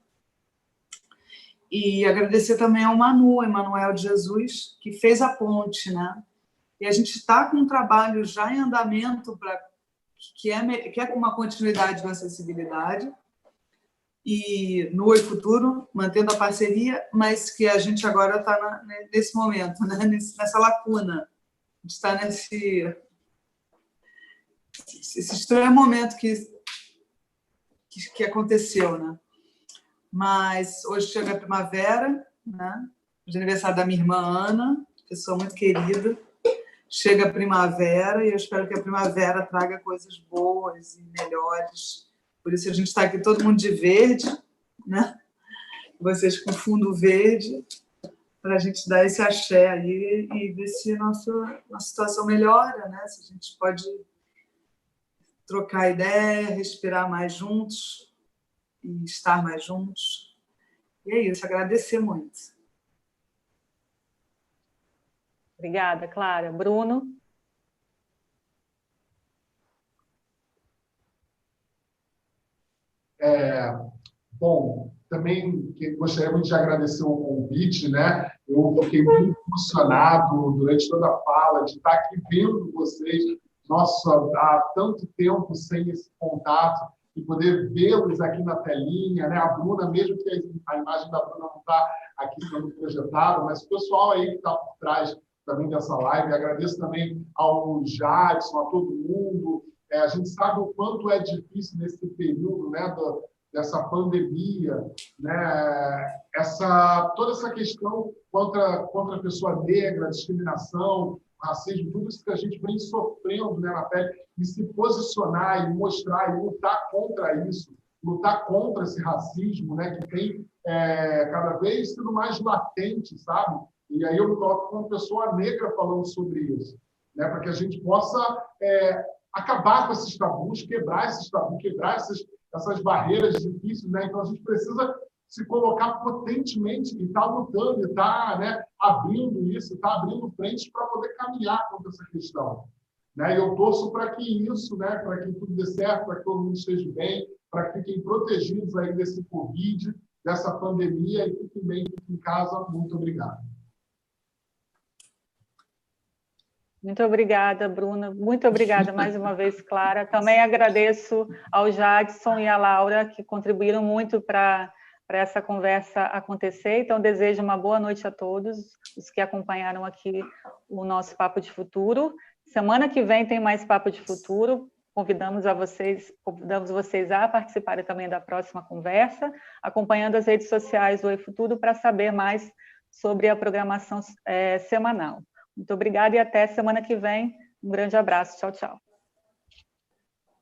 E agradecer também ao Manu, Emanuel de Jesus, que fez a ponte, né? E a gente está com um trabalho já em andamento que é com uma continuidade da acessibilidade e no Oi Futuro, mantendo a parceria, mas que a gente agora está nesse momento, né? Nessa lacuna. A gente está nesse estranho momento que aconteceu, né? Mas hoje chega a primavera, né? De aniversário da minha irmã Ana, pessoa muito querida. Chega a primavera e eu espero que a primavera traga coisas boas e melhores. Por isso a gente está aqui todo mundo de verde, né? Vocês com fundo verde, para a gente dar esse axé aí e ver se nossa situação melhora, né? Se a gente pode trocar ideia, respirar mais juntos e estar mais juntos. E é isso, agradecer muito. Obrigada, Clara. Bruno? Bom, também gostaria muito de agradecer o convite, né? Eu fiquei muito emocionado durante toda a fala de estar aqui vendo vocês. Nossa, há tanto tempo sem esse contato e poder vê-los aqui na telinha, né? A Bruna, mesmo que a imagem da Bruna não está aqui sendo projetada, mas o pessoal aí que está por trás também dessa live, agradeço também ao Jadson, a todo mundo. A gente sabe o quanto é difícil nesse período, né, dessa pandemia, né, toda essa questão contra a pessoa negra, discriminação, racismo, tudo isso que a gente vem sofrendo, né, na pele, e se posicionar e mostrar e lutar contra isso, lutar contra esse racismo, né, que tem cada vez sido mais latente, sabe? E aí eu me coloco como pessoa negra falando sobre isso, né, para que a gente possa acabar com esses tabus, quebrar esses tabus, quebrar essas barreiras difíceis, né? Então a gente precisa se colocar potentemente e estar lutando, e estar, né, abrindo isso, estar abrindo frentes para poder caminhar contra essa questão, né? E eu torço para que isso, né, para que tudo dê certo, para que todo mundo esteja bem, para que fiquem protegidos aí desse Covid, dessa pandemia, e fiquem bem, fiquem em casa. Muito obrigado. Muito obrigada, Bruna. Muito obrigada mais uma vez, Clara. Também agradeço ao Jadson e à Laura, que contribuíram muito para essa conversa acontecer. Então, desejo uma boa noite a todos os que acompanharam aqui o nosso Papo de Futuro. Semana que vem tem mais Papo de Futuro. Convidamos vocês a participarem também da próxima conversa, acompanhando as redes sociais do Oi Futuro para saber mais sobre a programação semanal. Muito obrigada e até semana que vem. Um grande abraço. Tchau, tchau.